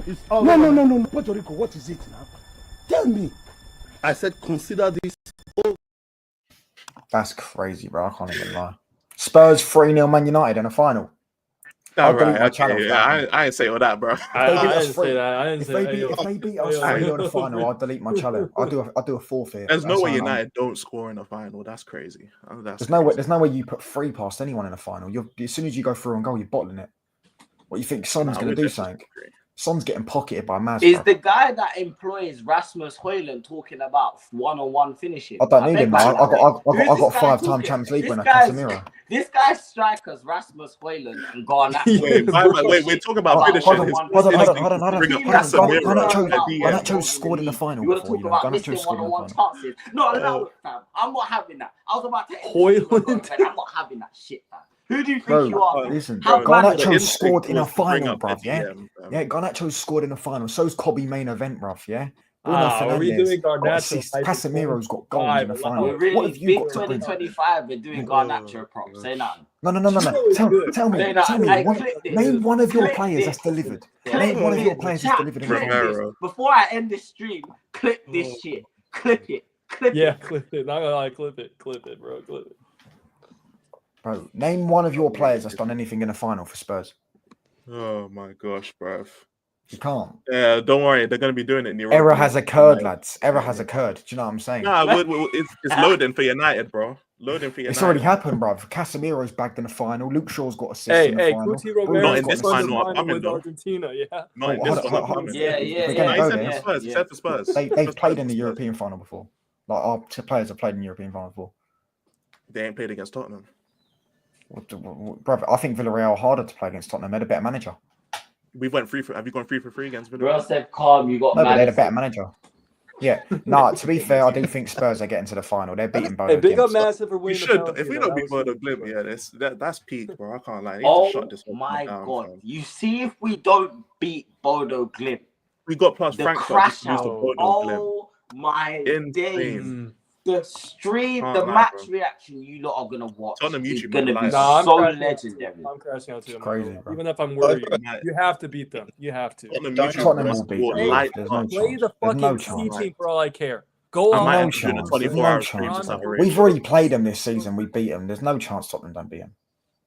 It's all over. No. Puerto Rico, what is it now? Tell me. I said consider this. That's crazy, bro. I can't even lie. Spurs 3-0 Man United in a final. I'll delete my channel for that. I ain't say all that, bro. I beat us didn't say that. I didn't If say they that. beat, if they beat us Yo. 3-0 in a final, I'll delete my channel. I'll do a forfeit. There's no That's way how I'm- United don't score in a final. That's crazy. That's There's no way you put 3 past anyone in a final. As soon as you go through and goal, you're bottling it. What you think Son's going to do something? Son's getting pocketed by Maz. Is bro. the guy that employs Rasmus Højlund talking about one-on-one finishing? I don't need him, man. I got Who's this guy 5-time talking? Champions League This winner, guy's- Casemiro. This guy's strikers, Rasmus Højlund and Garnacho. Wait, we're talking about finishing. Hold on. Bring up Casemiro. Garnacho scored in the final You want to before, talk about Garnacho missing scored in the one-on-one final. chances? No, allow it, fam. I'm not having that. I was about to Højlund. I'm not having that shit, fam. Who do you think Bro, you are? fam? listen, How Garnacho mad- scored in a final, bro. bruv, yeah? Yeah, Garnacho scored in the final. So's Kobe main event, bruv, yeah? Bruno Are we Fernandes doing got Garnacho? assists. Casemiro's got goals in the final. We're really What have you big got to bring? 2025. We're doing Garnacho props. Say nothing. No. Tell me. Name one of your players that's delivered. Name one of your players that's delivered in the final. Romero. Before I end the stream, clip this shit. Clip it. Yeah, clip it. Not gonna lie, clip it, bro, clip it. Bro, name one of your players that's done anything in a final for Spurs. Oh my gosh, bruv. You can't. Yeah, don't worry. They're going to be doing it in Europe. Error has occurred, lads. Error has occurred. Do you know what I'm saying? Nah, it's loading for United, bro. Loading for United. It's already happened, bruv. Casemiro's bagged in the final. Luke Shaw's got assists in the Hey, final. Guti Bruno's Romero Not in got this assists. final, I'm coming, with though. Argentina, yeah. Not in Hold this on, one. hold on. Yeah. We're No, gonna he go said there. for Spurs. He said for Spurs. They've played in the European final before. Like our players have played in the European final before. They ain't played against Tottenham. Bruv, I think Villarreal are harder to play against Tottenham. They're a better manager. We went 3 for. Have you gone 3 for 3 against Bro Villarreal? said calm. You got No, but they're a Madison. better manager. Yeah. Nah, to be fair, I do think Spurs are getting to the final. They're beating Bodo. Hey, big up Glimt. Massive for We winning. should. the If we penalty, don't though. beat That Bodo was Glimt, good. that's peak, bro. I can't lie. I need to shut this Oh one my down, god! fam. You see, if we don't beat Bodo Glimt, We got plus the Frankfurt crash just lose to out. Bodo Glimt. Oh my Insane. days! Mm. The stream, Can't the lie, match bro. reaction you lot are gonna watch Tottenham is YouTube gonna be live. Nah, I'm so crashing out too. legendary. I'm crashing out too. I'm Crazy, not gonna- bro. Even if I'm worried, United. you have to beat them. You have to. Tottenham Don't- YouTube Tottenham bro, will beat scored them. light There's up. no Play chance. the There's fucking no C chance. team for all I care. Go I on. might no have to do the chance. 24 There's no hour stream chance. just have a We've rage. already played them this season. We beat them. There's no chance Tottenham don't beat them.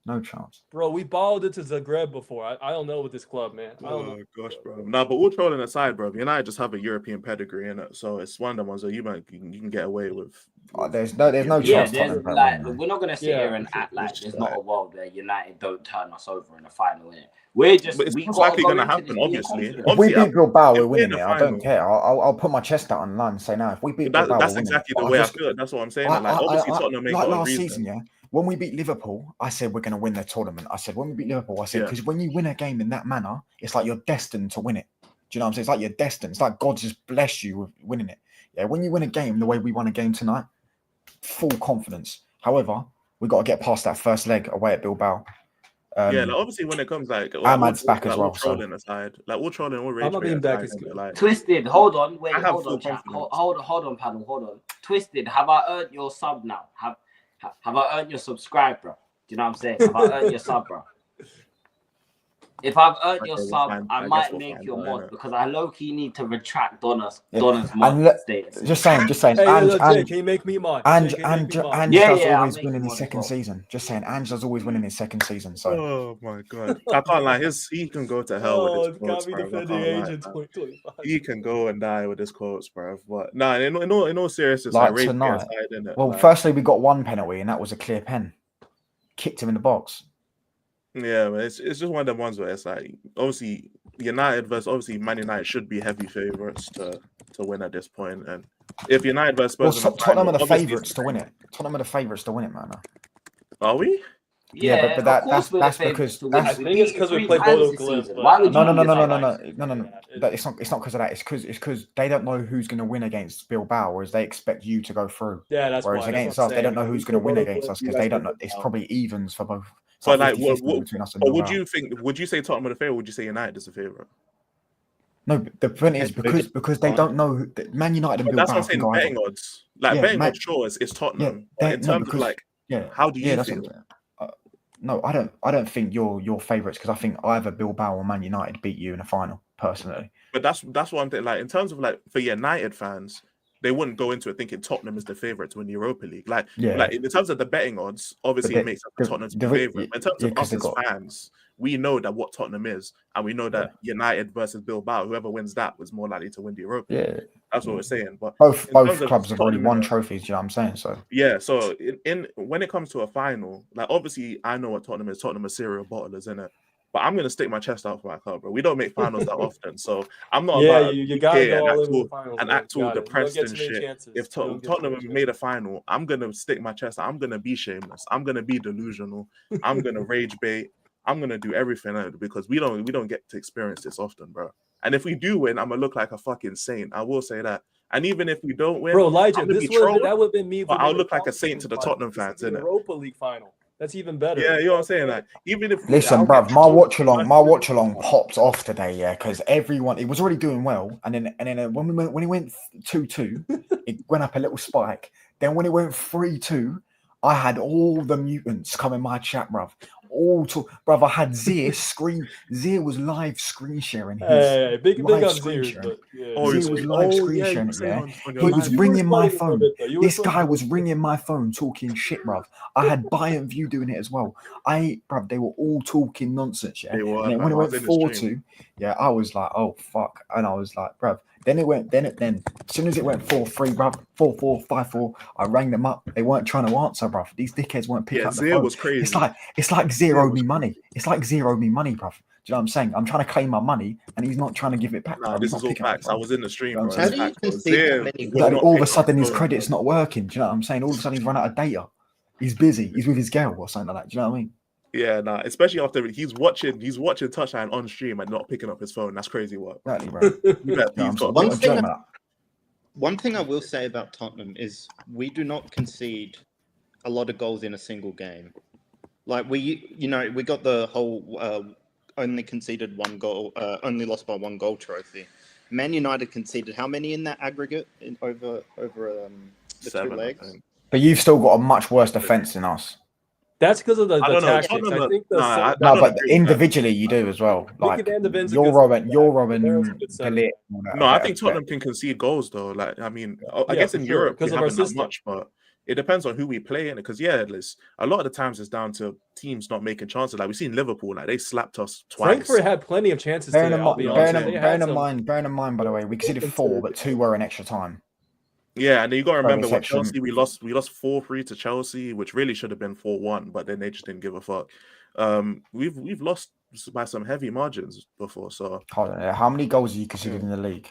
No chance. Bro, we balled into Zagreb before. I don't know with this club, man. I don't know. Oh gosh, bro. Nah, but all trolling aside, bro, United just have a European pedigree in it, so it's one of the ones that you can get away with. There's no Yeah, chance. there's Tottenham like winning, we're not gonna sit Yeah. here and act like It's there's just not like- a world where United don't turn us over in the final. Innit? We're just But it's we most gotta likely go gonna into happen, this being obviously. confident. If we Obviously, beat Bilbao, if we're we're winning in the it. I don't final- care. I'll put my chest out online and say now, if we beat Bilbao, That's we're winning exactly it. the way I feel. That's what I'm saying. Like, obviously, Tottenham ain't like got a last reason. season, yeah. When we beat Liverpool, I said we're going to win the tournament. I said when we beat Liverpool, I said Yeah. because when you win a game in that manner, it's like you're destined to win it. Do you know what I'm saying? It's like you're destined. It's like God just blessed you with winning it. Yeah. When you win a game the way we won a game tonight, full confidence. However, we got to get past that first leg away at Bilbao. Yeah, like, obviously when it comes Ahmad's back as well, all trolling aside, like all trolling, all rage Ahmad bait being back aside, is good. like, Twisted, hold on, wait, I have hold full on, chat. confidence. Hold on, panel, hold on. Twisted, have I earned your sub now? Have I earned your subscribe, bro? Do you know what I'm saying? Have I earned your sub, bro? If I've earned your we'll sub, find- I I guess might we'll make find your out, mod innit? because I low-key need to retract Donna's Yeah. mod And status. just saying. Hey, Ange, Jay, Ange, can you make me mod? Ange, Jay, can you make me mod? Ange Yeah, does I'll always make win you in his mod as second well. season. Just saying, Ange does always win in his second season. So Oh my god, I can't lie. He can go to hell with his Got quotes, me bro. I defending can't Age lie, in man. 2025. He can go and die with his quotes, bro. But nah, in all seriousness, like rage bait tonight. aside, innit? Well, Like, firstly, we got one penalty, and that was a clear pen. Kicked him in the box. yeah, but it's just one of them ones where it's like obviously United versus obviously Man United should be heavy favorites to win at this point. And if United versus Well, Spurs in the Tottenham final, are the obviously favourites it's to win it. Tottenham are the favourites to win it, man. Are we? Yeah, but of course we're that's the favourites because to win that's- it. We I think it's beat because we three play times Bodo this Glimt, season. but- Why would you No. be the No. It's not because of that. It's because they don't know who's going to win against Bilbao, whereas they expect you to go through. Yeah, that's Whereas why. against That's us, what they I'm don't know saying. who's going to win against us because they don't know. It's probably evens for both. It's But like like, 50-50 between us and but Bilbao. would you say Tottenham are the favorite? Or would you say United is the favorite? No, but the point is because they don't know Man United and But that's Bilbao what I'm can saying. go Betting either. odds, like Yeah, betting Man- odds, sure, it's Tottenham. Yeah, But in no, terms of because- like, Yeah, how do you that's feel? no, I don't think you're favourites because I think either Bilbao or Man United beat you in the final personally. But that's what I'm thinking. Like in terms of like for United fans, they wouldn't go into it thinking Tottenham is the favorite to win the Europa League. Like in terms of the betting odds, obviously it makes Tottenham's the favorite. But in terms of us as fans, we know that what Tottenham is, and we know that United versus Bilbao, whoever wins that was more likely to win the Europa League. Yeah, that's what we're saying. But both in terms of clubs have already Tottenham won and- trophies. Do you know what I'm saying? So Yeah, so in when it comes to a final, like obviously I know what Tottenham is. Tottenham are serial bottlers, innit? But I'm gonna stick my chest out for my club, bro. We don't make finals that often, so I'm not Yeah, about you gotta go all in with the and finals. act man. all You gotta. You depressed don't get and too many shit. chances. If You don't get too Tottenham many made a final, I'm gonna stick my chest out. I'm gonna be shameless. I'm gonna be delusional. I'm gonna rage bait. I'm gonna do everything because we don't get to experience this often, bro. And if we do win, I'm gonna look like a fucking saint. I will say that. And even if we don't win, Bro, Elijah, I'm gonna this be trolled, that would have been me. if but we I'll win look the like a saint to the Tottenham This is fans, the innit? Europa League final. That's even better. Yeah, you know what I'm saying? Like, even if listen, I'll bruv, get my trolled watch for along popped off today, yeah, because everyone it was already doing well, and then when it went 2-2, it went up a little spike. Then when it went 3-2, I had all the mutants come in my chat, bruv. Bruv, I had Zir was live screen sharing his big live up screen Zeers, sharing. but yeah. Oh, Zir was live screen sharing it, yeah. He was You were ringing my sweating a little phone. bit, though. You were This sweating guy a was little bit. ringing my phone talking shit, bruv. I had Bayern View doing it as well. Bruv, they were all talking nonsense, yeah. They were, And then man. when it I went was in the 4-2, yeah, I was like, oh fuck, and I was like, bruv. Then as soon as it went 4-3, bruv, 4-4, 5-4, I rang them up. They weren't trying to answer, bruv. These dickheads weren't picking up the Zir phone. was crazy. It's like zero me money. It's like zero me money, bruv. Do you know what I'm saying? I'm trying to claim my money, and he's not trying to give it back. Nah, bruv. He's this not is all picking up the facts. I phone. was in the stream, You know bro. what I'm It's saying? facts, How do you bro. concede that Zir many would goals? Like, not all of a pick up sudden the his phone, credit's bro. not working. Do you know what I'm saying? All of a sudden he's run out of data. He's busy. He's with his girl or something like that. Do you know what I mean? Yeah, nah. Especially after he's watching Touchline on stream and not picking up his phone. That's crazy work. Exactly, bro. You bet No, he's I'm got. One not thing joking, man. One thing I will say about Tottenham is we do not concede a lot of goals in a single game. Like we got the whole only conceded one goal, only lost by one goal trophy. Man United conceded how many in that aggregate over the 7, two I legs? think. But you've still got a much worse defense than us. That's because of the I don't know. tactics. Tottenham I are- think the nah, I center- No, don't but agree with that. individually you do as well. Like Van de Ven's a Euro good and center back. De Valera's a good center. Ligt and all that No, are I better- think Tottenham can concede goals though. Like, I mean, I Yeah, guess for in sure, Europe we because of our haven't that system. much, but it depends on who we play in it. Because a lot of the times it's down to teams not making chances. Like we've seen Liverpool, like they slapped us twice. Frankfurt had plenty of chances today. I'll be honest. Bearing in mind, by the way, we conceded 4, but 2 were in extra time. Yeah, and then you got to remember what Chelsea, we lost 4-3 to Chelsea, which really should have been 4-1, but then they just didn't give a fuck. We've lost by some heavy margins before. So hold on, how many goals have you conceded in the league?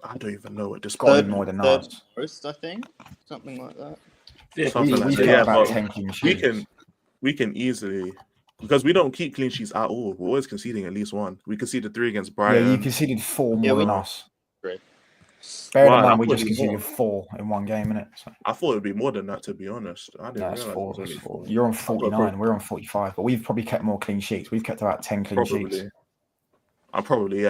I don't even know at this point. point. More than ours, I think, something like that. We've got about 10 clean sheets. We can easily, because we don't keep clean sheets at all. We're always conceding at least one. We conceded 3 against Brighton. Yeah, you conceded 4 more than us. Great. Bear in mind, we just conceded 4 in one game, innit? So. I thought it'd be more than that, to be honest. I didn't realize 4, it was only 4. You're on 49, we're on 45, but we've probably kept more clean sheets. We've kept about 10 clean sheets. Yeah.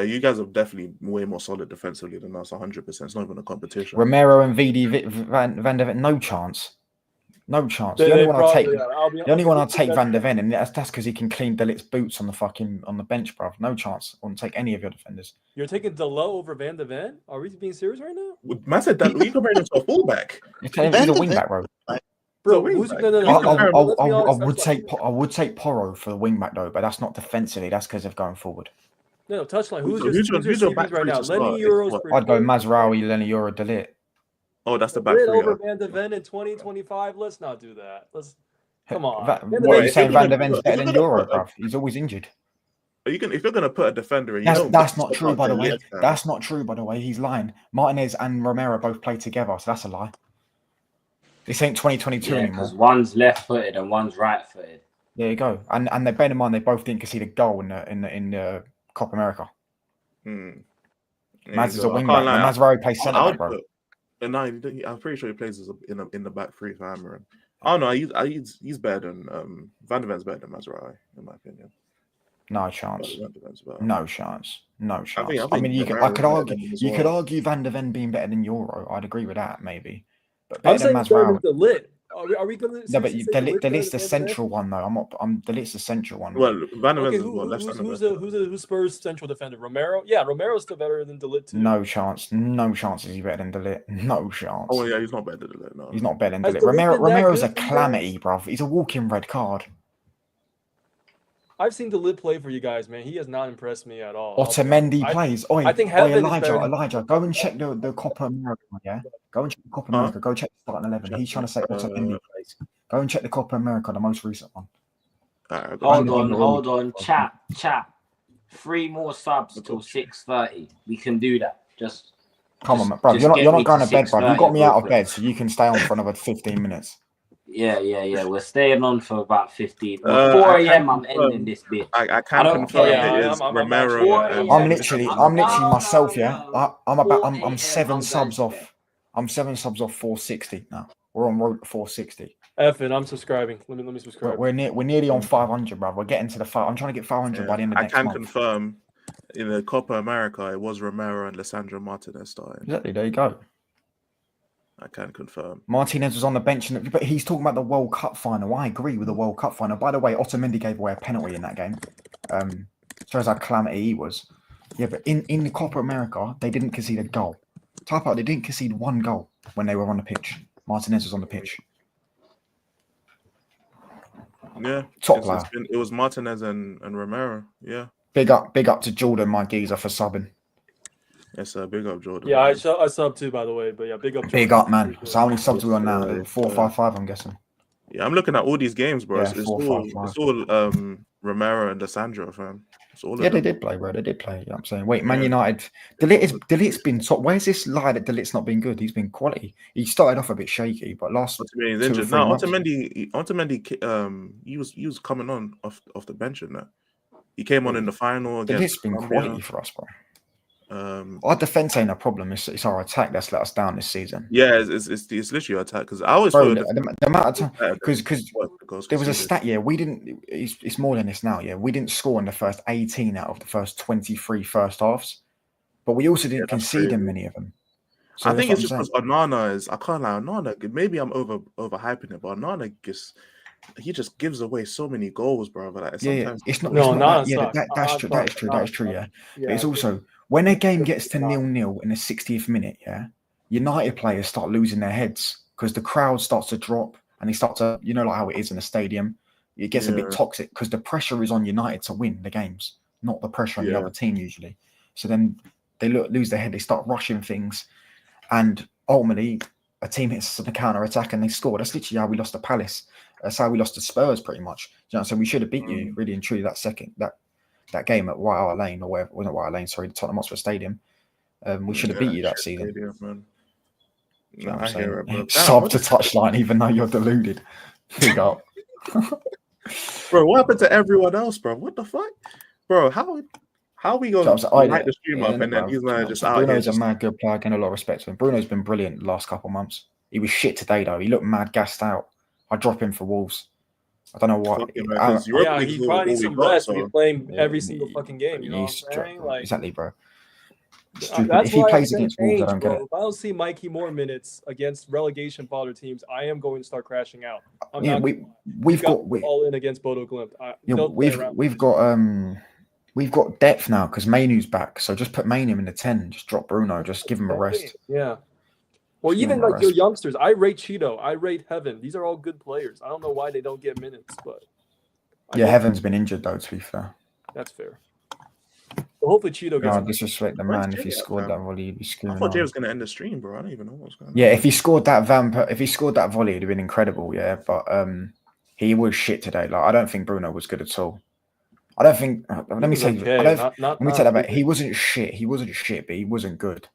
You guys are definitely way more solid defensively than us, 100%. It's not even a competition. Romero and Van der Ven, no chance. No chance. The only one I'll take Van der Ven, and that's because he can clean Delit's boots on the bench, bruv. No chance. I wouldn't take any of your defenders. You're taking Delot over Van der Ven? Are we being serious right now? Man said that you comparing him to a fullback. He's a wingback, bro. I would take Porro for the wingback though, but that's not defensively. That's because of going forward. No, touchline. Who's your back right now? Lenny Euros. I'd go Mazraoui, Lenny Euro, Delit. Oh, that's the back three. Over Van der Ven in 2025. Let's not do that. Come on. What are you saying? Van der Ven's better than Euro, bruv? He's always injured. If you're gonna put a defender in, that's not true, by the way. That's not true, by the way. He's lying. Martinez and Romero both play together, so that's a lie. This ain't 2022 anymore. Because one's left-footed and one's right-footed. There you go. And they bear in mind they both didn't concede a goal in the Copa America. Maz is a wingback. Mazraoui plays centre back, bro. No, I'm pretty sure he plays in the back three for Amarin. Oh no, he's better than Van der Ven's better than Mazraoui, in my opinion. No chance. No chance. I mean, you could argue Van der Ven being better than Euro. I'd agree with that, maybe. But better than Mazraoui. Are we going to? No, but Delit's the central one though. Delit's the central one. Well, Van der Ven's who's Spurs central defender? Romero. Yeah, Romero's still better than Delit too. No chance. No chance is he better than Delit. No chance. Oh yeah, he's not better than Delit. No, he's not better than Delit. Romero's a calamity, bruv. He's a walking red card. I've seen Delit play for you guys, man. He has not impressed me at all. Otamendi plays. I think Elijah, go and check the Copa America, yeah? Go and check the Copa America. Go check the starting 11. He's trying to say Otamendi plays. Go and check the Copa America, the most recent one. Hold on. Chat. 3 more subs till 6:30. We can do that. Just come on, bro. You're not going to bed, bro. You got me out of bed, so you can stay on for another 15 minutes. Yeah. We're staying on for about 15. 4 a.m. I'm ending this bit. I can't confirm it is Romero. I'm literally myself. Yeah, I'm 7 subs off. I'm 7 subs off 460 now. We're on road to 460. Effing, I'm subscribing. Let me subscribe. We're nearly on 500, bro. We're getting to the 5. I'm trying to get 500 by the end of next month. I can confirm in the Copa America it was Romero and Lisandro Martinez starting. Exactly. There you go. I can confirm. Martinez was on the bench, but he's talking about the World Cup final. I agree with the World Cup final. By the way, Otamendi gave away a penalty in that game. Shows how calamity he was. Yeah, but in the Copa America, they didn't concede a goal. Type out, they didn't concede 1 goal when they were on the pitch. Martinez was on the pitch. Yeah, top player. It was Martinez and Romero. Yeah. Big up to Jordan, my geezer, for subbing. Yes, big up Jordan. Yeah, I sub too, by the way. But yeah, big up. Big up, man. So how many subs are we on now? 455, I'm guessing. Yeah, I'm looking at all these games, bro. Yeah, it's all Romero and Lisandro, fam. They did play, bro. They did play. You know what I'm saying? Wait, Man United. Delit's been top. Where's this lie that Delit's not been good? He's been quality. He started off a bit shaky, but last he's injured. No, Otamendi, he was coming on off the bench in that. He came on in the final against. Delit's been quality for us, bro. Our defense ain't a problem. It's our attack that's let us down this season. Yeah, it's literally our attack because I always thought the amount of time because there was a stat. Yeah, we didn't. It's more than this now. Yeah, we didn't score in the first 18 out of the first 23 first halves, but we also didn't concede in many of them. So I think it's just because Onana is. I can't lie, Onana. Maybe I'm overhyping it, but Onana he just gives away so many goals, bro. But sometimes it's not. That's true. That is true. Yeah, but it's also. When a game gets to 0-0 in the 60th minute, yeah, United players start losing their heads because the crowd starts to drop and they start to, you know, like how it is in a stadium. It gets a bit toxic because the pressure is on United to win the games, not the pressure on the other team usually. So then they lose their head. They start rushing things, and ultimately a team hits us on the counter attack and they score. That's literally how we lost to Palace. That's how we lost to Spurs, pretty much. You know, so we should have beat you really and truly that game at White Hart Lane, or whatever. It wasn't White Hart Lane, sorry, the Tottenham Hotspur Stadium. We should have beat you that season. Stadium, man. You know what I I'm saying? hear it, bro. Sub to touchline, even though you're deluded. Big up. Bro, what happened to everyone else, bro? What the fuck? Bro, how we going to light the stream up and then he's just out Bruno's here? a mad good player, getting a lot of respect to him. Bruno's been brilliant the last couple of months. He was shit today, though. He looked mad gassed out. I'd drop him for Wolves. I don't know why. Yeah, he probably needs some rest. He's playing every single fucking game. You know what I'm saying? Like, exactly, bro. That's if he why plays against Wolves, I don't get it. If I don't see Mikey more minutes against relegation fodder teams, I am going to start crashing out. We've got all in against Bodo Glimt. We've got depth now because Mainu's back. So just put Mainu in the 10. Just drop Bruno. Just give him a rest. Yeah. Or even like your youngsters. I rate Cheeto. I rate Heaven. These are all good players. I don't know why they don't get minutes, but Heaven's been injured though. To be fair, that's fair. So hopefully Cheeto gets. No, disrespect the man. If he scored that volley, he'd be screwing. I thought Jay was going to end the stream, bro. I don't even know what's going on. Yeah, if he scored that volley, it'd have been incredible. Yeah, but he was shit today. Like I don't think Bruno was good at all. I don't think. Let me say. Let me tell you about. He wasn't shit. He wasn't shit, but he wasn't good.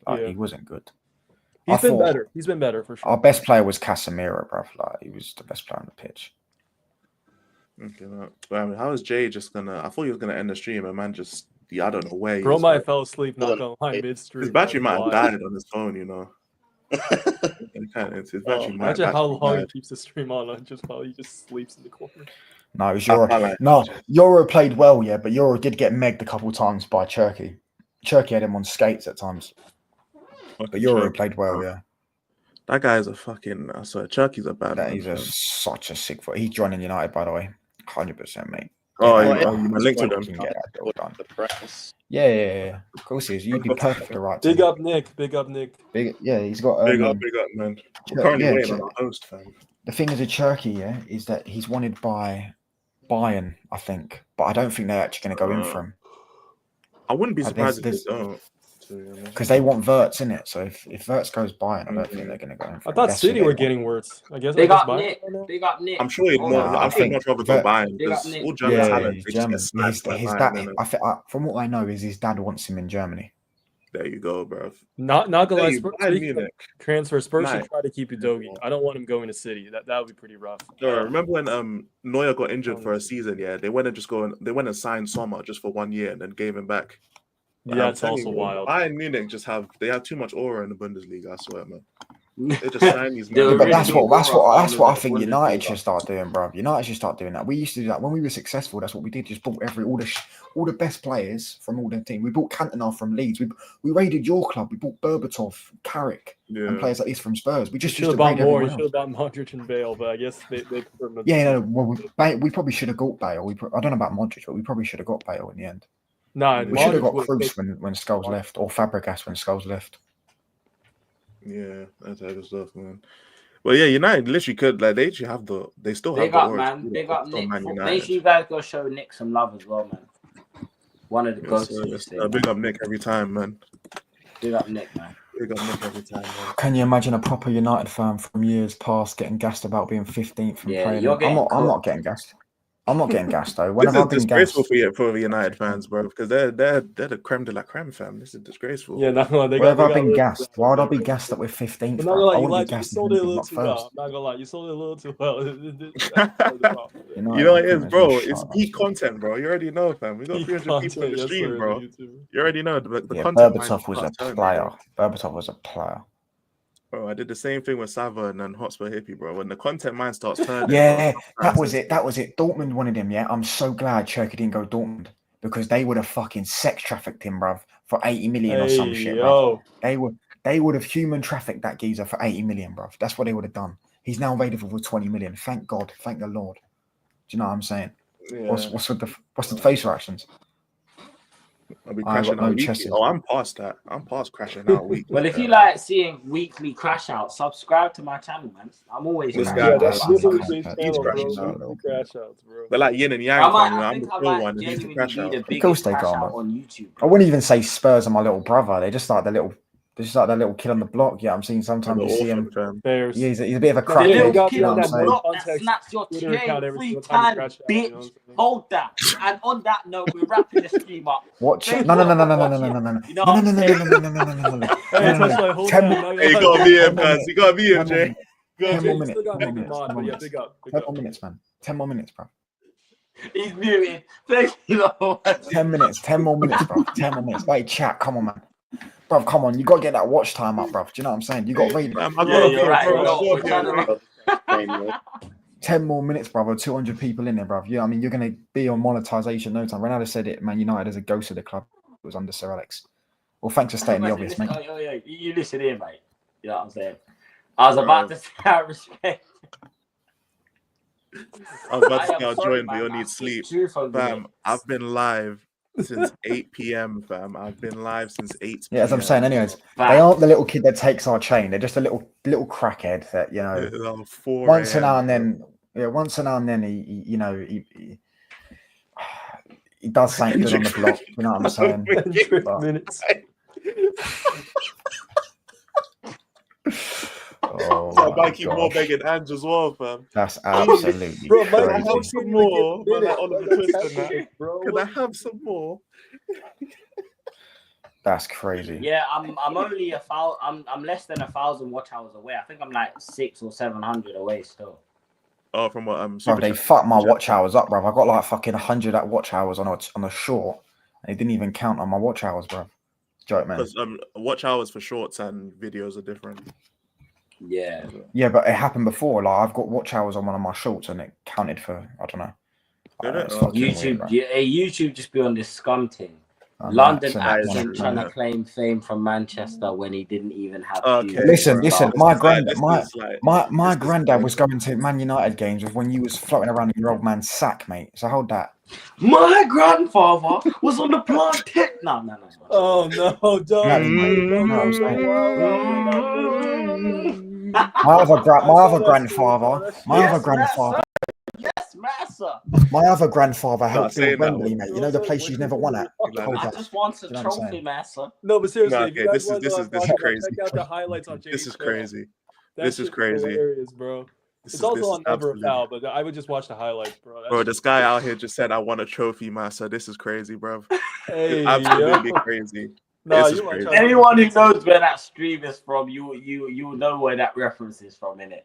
Like, he wasn't good. He's been better. He's been better for sure. Our best player was Casemiro, bro. Like he was the best player on the pitch. Okay, I mean, how is Jay just gonna? I thought he was gonna end the stream, and man, just I don't know where. Bro might have fell asleep. Not gonna lie, midstream. His battery might have died on his phone, you know. Imagine how long he keeps the stream on, just while he just sleeps in the corner. No, it was Euro. Euro played well, yeah, but Euro did get megged a couple of times by Cherky. Cherky had him on skates at times. But Euro played well, yeah. That guy's a fucking. I swear, Cherky's a bad man. He's such a sick foot. He's joining United, by the way. 100%, mate. Oh, you linked to them. The press. Yeah. Of course he is. You'd be perfect for the right Big up, Nick. He's got. Big up, man. We're currently waiting on the host, fam. The thing is with Cherky, is that he's wanted by Bayern, I think, but I don't think they're actually going to go in for him. I wouldn't be surprised if they don't. Because they want Wirtz in it, so if Wirtz goes Bayern, I don't think they're going to go in for him. I thought City were getting Wirtz. I guess they got Nick. They got Nick. I'm sure he'd much rather go Bayern. All German talent. German. From what I know, is his dad wants him in Germany. There you go, bro. Not gonna lie, transfer Spurs should try to keep Udogie. I don't want him going to City. That would be pretty rough. Remember when Neuer got injured for a season? Yeah, they went and signed Sommer just for 1 year and then gave him back. Yeah, it's also wild. Bayern Munich they have too much aura in the Bundesliga. I swear, man. They just sign these men. But that's what I think United should start doing, bro. United should start doing that. We used to do that when we were successful. That's what we did. Just bought all the best players from all the team. We bought Cantona from Leeds. We raided your club. We bought Berbatov, Carrick, and players like this from Spurs. We just should have bought more. We should have bought Modric and Bale, but I guess they prefer. We probably should have got Bale. I don't know about Modric, but we probably should have got Bale in the end. No, we should have got Kroos when Scholes left, or Fabregas when Scholes left. Yeah, that type of stuff, man. Well, yeah, United literally could they still have the man. They got Nick. Make sure you guys go show Nick some love as well, man. One of the goats. Big up Nick every time, man. Big up Nick, man. Big up Nick every time, man. Can you imagine a proper United fan from years past getting gassed about being 15th and playing? I'm not getting gassed. I'm not getting gassed though. This is disgraceful for the United fans, bro, because they're the creme de la creme, fam. This is disgraceful. Yeah, why have I been gassed? Why would I be gassed that we're 15th? You sold it a little too well. I'm not gonna lie, you sold it a little too well. You know what it is, bro. It's geek content, bro. You already know, fam. We got 300 people in the stream, bro. You already know the content. Berbatov was a player. Berbatov was a player. Bro, I did the same thing with Sava and then Hotspur Hippie, bro. When the content mind starts turning, that was it. Dortmund wanted him. Yeah, I'm so glad Cherky didn't go Dortmund because they would have fucking sex trafficked him, bruv, for 80 million or some shit. Bro. They would have human trafficked that geezer for 80 million, bruv. That's what they would have done. He's now available for 20 million. Thank God. Thank the Lord. Do you know what I'm saying? Yeah. What's the face reactions? I'll be I crashing got no out weekly. chesses. Oh, I'm past that. I'm past crashing out weekly. Well, if you like seeing weekly crash outs, subscribe to my channel, man. I'm always This crashing guy Yeah, out. that's does. literally He's his He's channel, bro. crashing out. Weekly crash outs, bro. They're like yin and yang, I fam. You know, I I'm think the I real might one. He's the genuinely crash be out. the Of course biggest they crash can't, out man. on YouTube. I wouldn't even say Spurs are my little brother. They're just like the little kid on the block. Yeah, I'm seeing I'm sometimes the you see him. orphan, fam. Bears. He's a bit of a No, they The crackhead. little got You kid know on what the I'm saying? block that context snaps your Twitter account chain every 3 single time you times, crash out, bitch. you know what I'm saying? Hold that. And on that note, we're wrapping the stream up. Watch. Thank No, you no, no, all no, for no, no, no, watching. no, no, no, You know no, what no, I'm no, no, saying? no, no, no, no, no, no, no. Hey, No, no, Touchlight, no. hold 10 down. more. Not Hey, you gonna lie, gotta big be up. him, cuz. You gotta be him, 10 more Jay. minutes. Yo, 10 Jay, more you minutes. still got 10 me more as a minutes. mod, 10 but more yeah, minutes. big up, big 10 up. more minutes, man. 10 more minutes, bro. He's muted. Thank you for watching. 10 minutes. 10 more minutes, bro. 10 more minutes. Hey, chat. Come on, man. Bro, come on. You got to get that watch time up, bro. Do you know what I'm saying? You got to read it. Fam, I Yeah, gotta be you're him, right. bro. I No, we're gotta be trying him, bro. to. 10 more minutes, brother. 200 people in there, bro. Yeah, I mean, you're going to be on monetization no time. Ronaldo said it, Man United is a ghost of the club. It was under Sir Alex. Well, thanks for stating the obvious, mate. You listen here, mate. You know what I'm saying? I was about to say I respect. I was about I to am say I'll sorry, join, but man. you'll I need speak sleep. truth over Fam, here. I've been live since 8 p.m, fam. I've been live since 8 Yeah, as I'm saying, anyways, Fact. they aren't the little kid that takes our chain. They're just a little crackhead that, you know, 4 once a a.m., now and bro. then, yeah, once a now and then, he does something good on the block. You know what I'm saying? 100 But- minutes. Oh, So my Mikey more gosh. begging Ange as well, fam. That's absolutely Bro, Can I Mikey, have how crazy. some can you more? get Man, like minutes? Oliver That's Twist and that. epic, bro. Can I have some more? That's crazy. Yeah, I'm only I'm less than 1,000 watch hours away. I think I'm like 600 or 700 away still. Oh, from what? Bro, Super they Chat. fucked my watch hours up, bro. I got like fucking 100 at watch hours on a short, and it didn't even count on my watch hours, bro. Joke, man. Because watch hours for shorts and videos are different. Yeah. Yeah, but it happened before. Like I've got watch hours on one of my shorts, and it counted for I don't know. Did it? It's Oh. fucking weird, YouTube, bro. YouTube just be on this scum thing. I know, London it's an That is accent true, trying yeah. to claim fame from Manchester when he didn't even have Okay. shoes. Listen, for listen. start. My This is like- granddad, my this is granddad like- was going to Man United games with when you was floating around in your old man's sack, mate. So hold that. My grandfather was on the plantation. No. Oh no, don't. Yeah, Hey, no, I'm don't. saying- Wow. My other saw that grandfather, story, my Yes, other grandfather, Yes, massa. my other grandfather helped saying build that Wembley, one. mate. You know the place you've never won at. Hold I that. just want a You know what I'm trophy, saying? massa. No, but seriously, No, if you okay, guys this want to know is what I'm talking about, crazy. check out the highlights on Jay's This is channel. crazy. That This is shit's crazy. hilarious, bro. It's also on Never a Foul, but I would just watch the highlights, bro. That Bro, shit- this guy out here just said I want a trophy, massa. This is crazy, bro. Hey, It's absolutely yo. crazy. Nah, This is you want crazy. to Anyone who knows where that stream is from, you know where that reference is from, innit?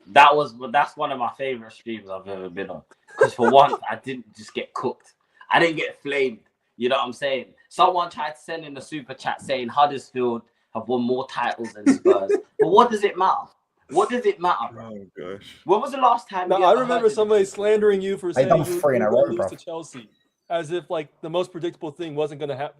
That's one of my favorite streams I've ever been on. Because for once, I didn't just get cooked. I didn't get flamed. You know what I'm saying? Someone tried to send in a super chat saying Huddersfield have won more titles than Spurs. But what does it matter? What does it matter, bro? Oh gosh. When was the last time? No, you I ever remember heard somebody this? slandering you for They saying done you 3 in were a going to row, lose bruv. to Chelsea, as if like the most predictable thing wasn't going to happen,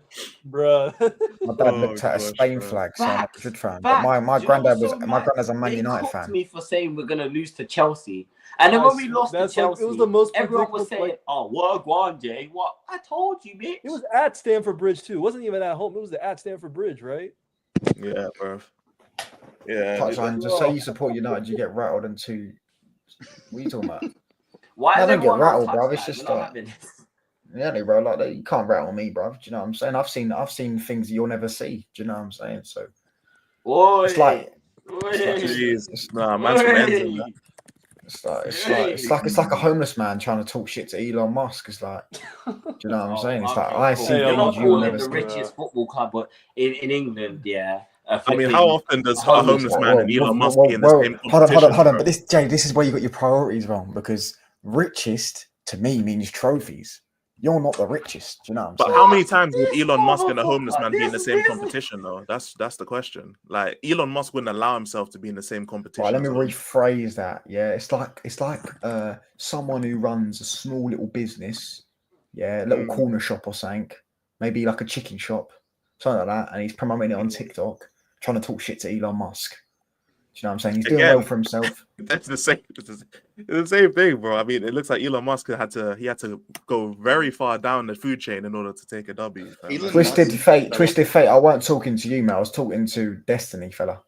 bruh. My dad Oh, looked at a gosh, Spain bro. flag, saying I'm a Facts, Madrid fan. facts. But my Do you know what's granddad's a Man they United cooked fan. me for saying we're gonna lose to Chelsea, and then when we lost to That's like Chelsea, it was the most everyone was predictable. saying, Like, "Oh, what, go on, Jay? What? I told you, bitch." it was at Stamford Bridge too. It wasn't even at home. It was at Stamford Bridge, right? Yeah, bro. Yeah. Touchline, just say you support United, you get rattled and two. What are you talking about? Why I is don't get everyone rattled, on bro. touchline? It's just We're not like, having this. yeah, bro. Like you can't rattle me, bro. Do you know what I'm saying? I've seen things you'll never see. Do you know what I'm saying? So Oi, it's like Jeez. Nah, man's from Enzo, man. it's like a homeless man trying to talk shit to Elon Musk. It's like, do you know what I'm saying? It's like I see Hey, You're things not you'll calling never it the see. richest football club, but in England, yeah. I mean, how often does a homeless man and Elon Musk be in the same hold competition? on. bro? But this is where you got your priorities wrong, because richest to me means trophies. You're not the richest. Do you know what I'm But saying? how many times would This Elon Musk and a motherfucker, homeless man be in the this same business- competition, though? That's the question. Like Elon Musk wouldn't allow himself to be in the same competition. Right, let me as a homeless- rephrase that. Yeah, it's like someone who runs a small little business, yeah, a little corner shop or something, maybe like a chicken shop, something like that, and he's promoting it on TikTok, trying to talk shit to Elon Musk. you know what I'm saying? He's doing Again. well for himself. That's the same. It's the same thing, bro. I mean, it looks like Elon Musk had to go very far down the food chain in order to take a W. Fam. Elon Twisted Musk- fate, twisted fate. I weren't talking to you, man. I was talking to Destiny, fella.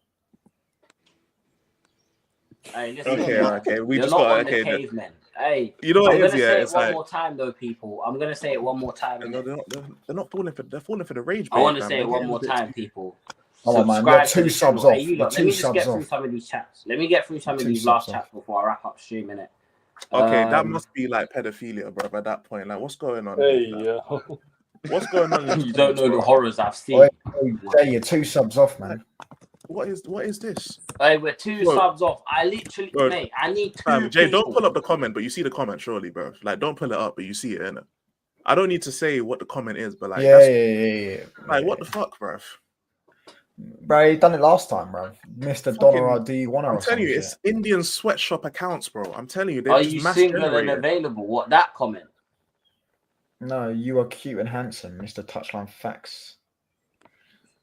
Hey, listen, Okay. We you're just not got on the cavemen. Hey, You know what I'm it is? gonna Yeah, say it it's one like more time, though, people. I'm gonna say it one more time. no, they're not falling for the rage. I want to fam. say They're it one getting more a bit time, too- people. Come on, man. Subscribe You're to two the subs channel. off. Hey, you You're lot, let two me just subs get through off. some of these chats. Let me get through some of Two these subs last off. chats before I wrap up stream, innit? Okay, that must be like pedophilia, bro. At that point, like, what's going on? Hey, here, fam? yo. What's going on? In these You don't comments, know the bro? horrors I've seen. Oi, Jay, you're two subs off, man. What is this? Hey, we're two Bro. subs off. I literally, Bro. mate, I need two Fam, Jay, people. don't pull up the comment, but you see the comment, surely, bro. Like, don't pull it up, but you see it, innit? I don't need to say what the comment is, but like, Yeah. like, what the fuck, bro? Bro, he done it last time, bro. Mr. Donner D1 I'm or telling some you, shit. it's Indian sweatshop accounts, bro. I'm telling you, they're Are just you mass single and generated. available? What, that comment? No, you are cute and handsome, Mr. Touchline Facts.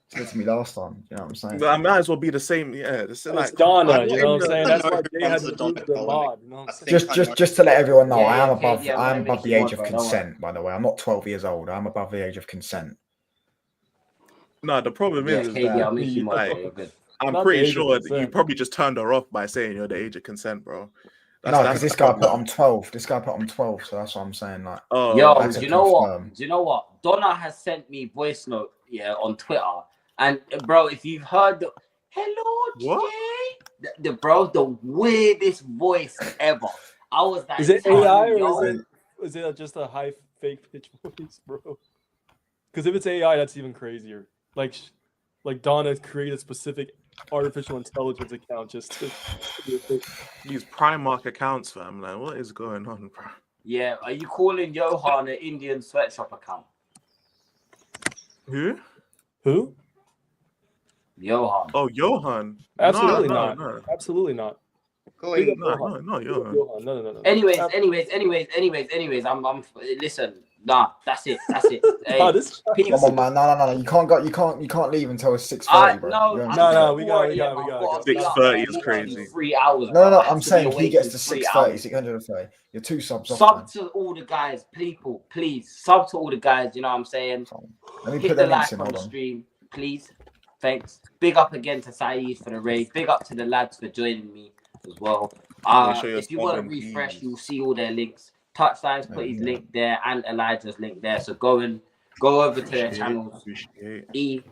Said to me last time, you know what I'm saying? But I might as well be the same. Yeah, it's like Donna, you know what I'm I saying? know That's why who Jay had runs to the remove Donna the colony. mod. You know what I'm I saying? think I know. Just to let everyone know, Yeah, I am KD, above. I'm gonna I'm make above the you age mod, of bro, don't worry. consent. By the way, I'm not 12 years old. I'm above the age of consent. no. The problem Yeah, is KD, that I'll make you mod, like, bro. You're good. I'm Not pretty the age of sure that you consent. probably just turned her off by saying you're the age of consent, bro. No, because this the guy put problem. I'm 12. This guy put I'm 12, so that's what I'm saying. Like, Oh, Yo, I had to do you know what? confirm. Do you know what? Donna has sent me voice note, on Twitter. And bro, if you've heard the hello, What? Jay, the weirdest voice ever. I was like, Is it "Damn, AI yo." or is it just a high fake pitch voice, bro? Because if it's AI, that's even crazier. Like Donna created a specific artificial intelligence account just to These Primark accounts, fam. Like, what is going on, bro? Yeah, are you calling Johan an Indian sweatshop account? Who? Who? Johan. Oh, Johan. Absolutely no, not. no. Absolutely not. Calling Big up No, Johan. no, Big up Johan. Johan. No. Anyways, Ab- I'm listen, nah, that's it. Hey, Nah, this people, Come on, man. No. You can't go. You can't leave until it's 6:30, bro. no, You I'm understand? No, we got it. already up. I've got to be up 6:30 by is literally crazy. 3 hours. No. bro. I have I'm to be saying if he awake gets in to 3 6:30, hours. 6:30, you're two subs off, Sub man. to all the guys, people, please. Sub to all the guys, you know what I'm saying? Let me Hit put the the links like in. on Hold the on. stream, please. Thanks. Big up again to Saeed for the raid. Big up to the lads for joining me as well. Make sure you're If you want to subbing, refresh, please. you'll see all their links. Touchline's put his Yeah. link there and Elijah's link there. So go over to their channels. Appreciate.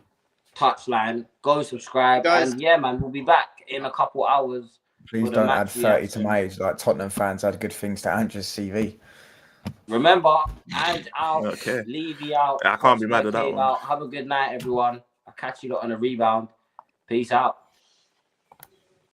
Touchline, go subscribe, Guys. and yeah, man, we'll be back in a couple hours. Please for the don't match add 30 to reaction. my age. Like Tottenham fans add good things to Andrew's CV. Remember, and out, Okay. Levy out, I can't be mad at that Cave one. out. Have a good night, everyone. I'll catch you lot on a rebound. Peace out.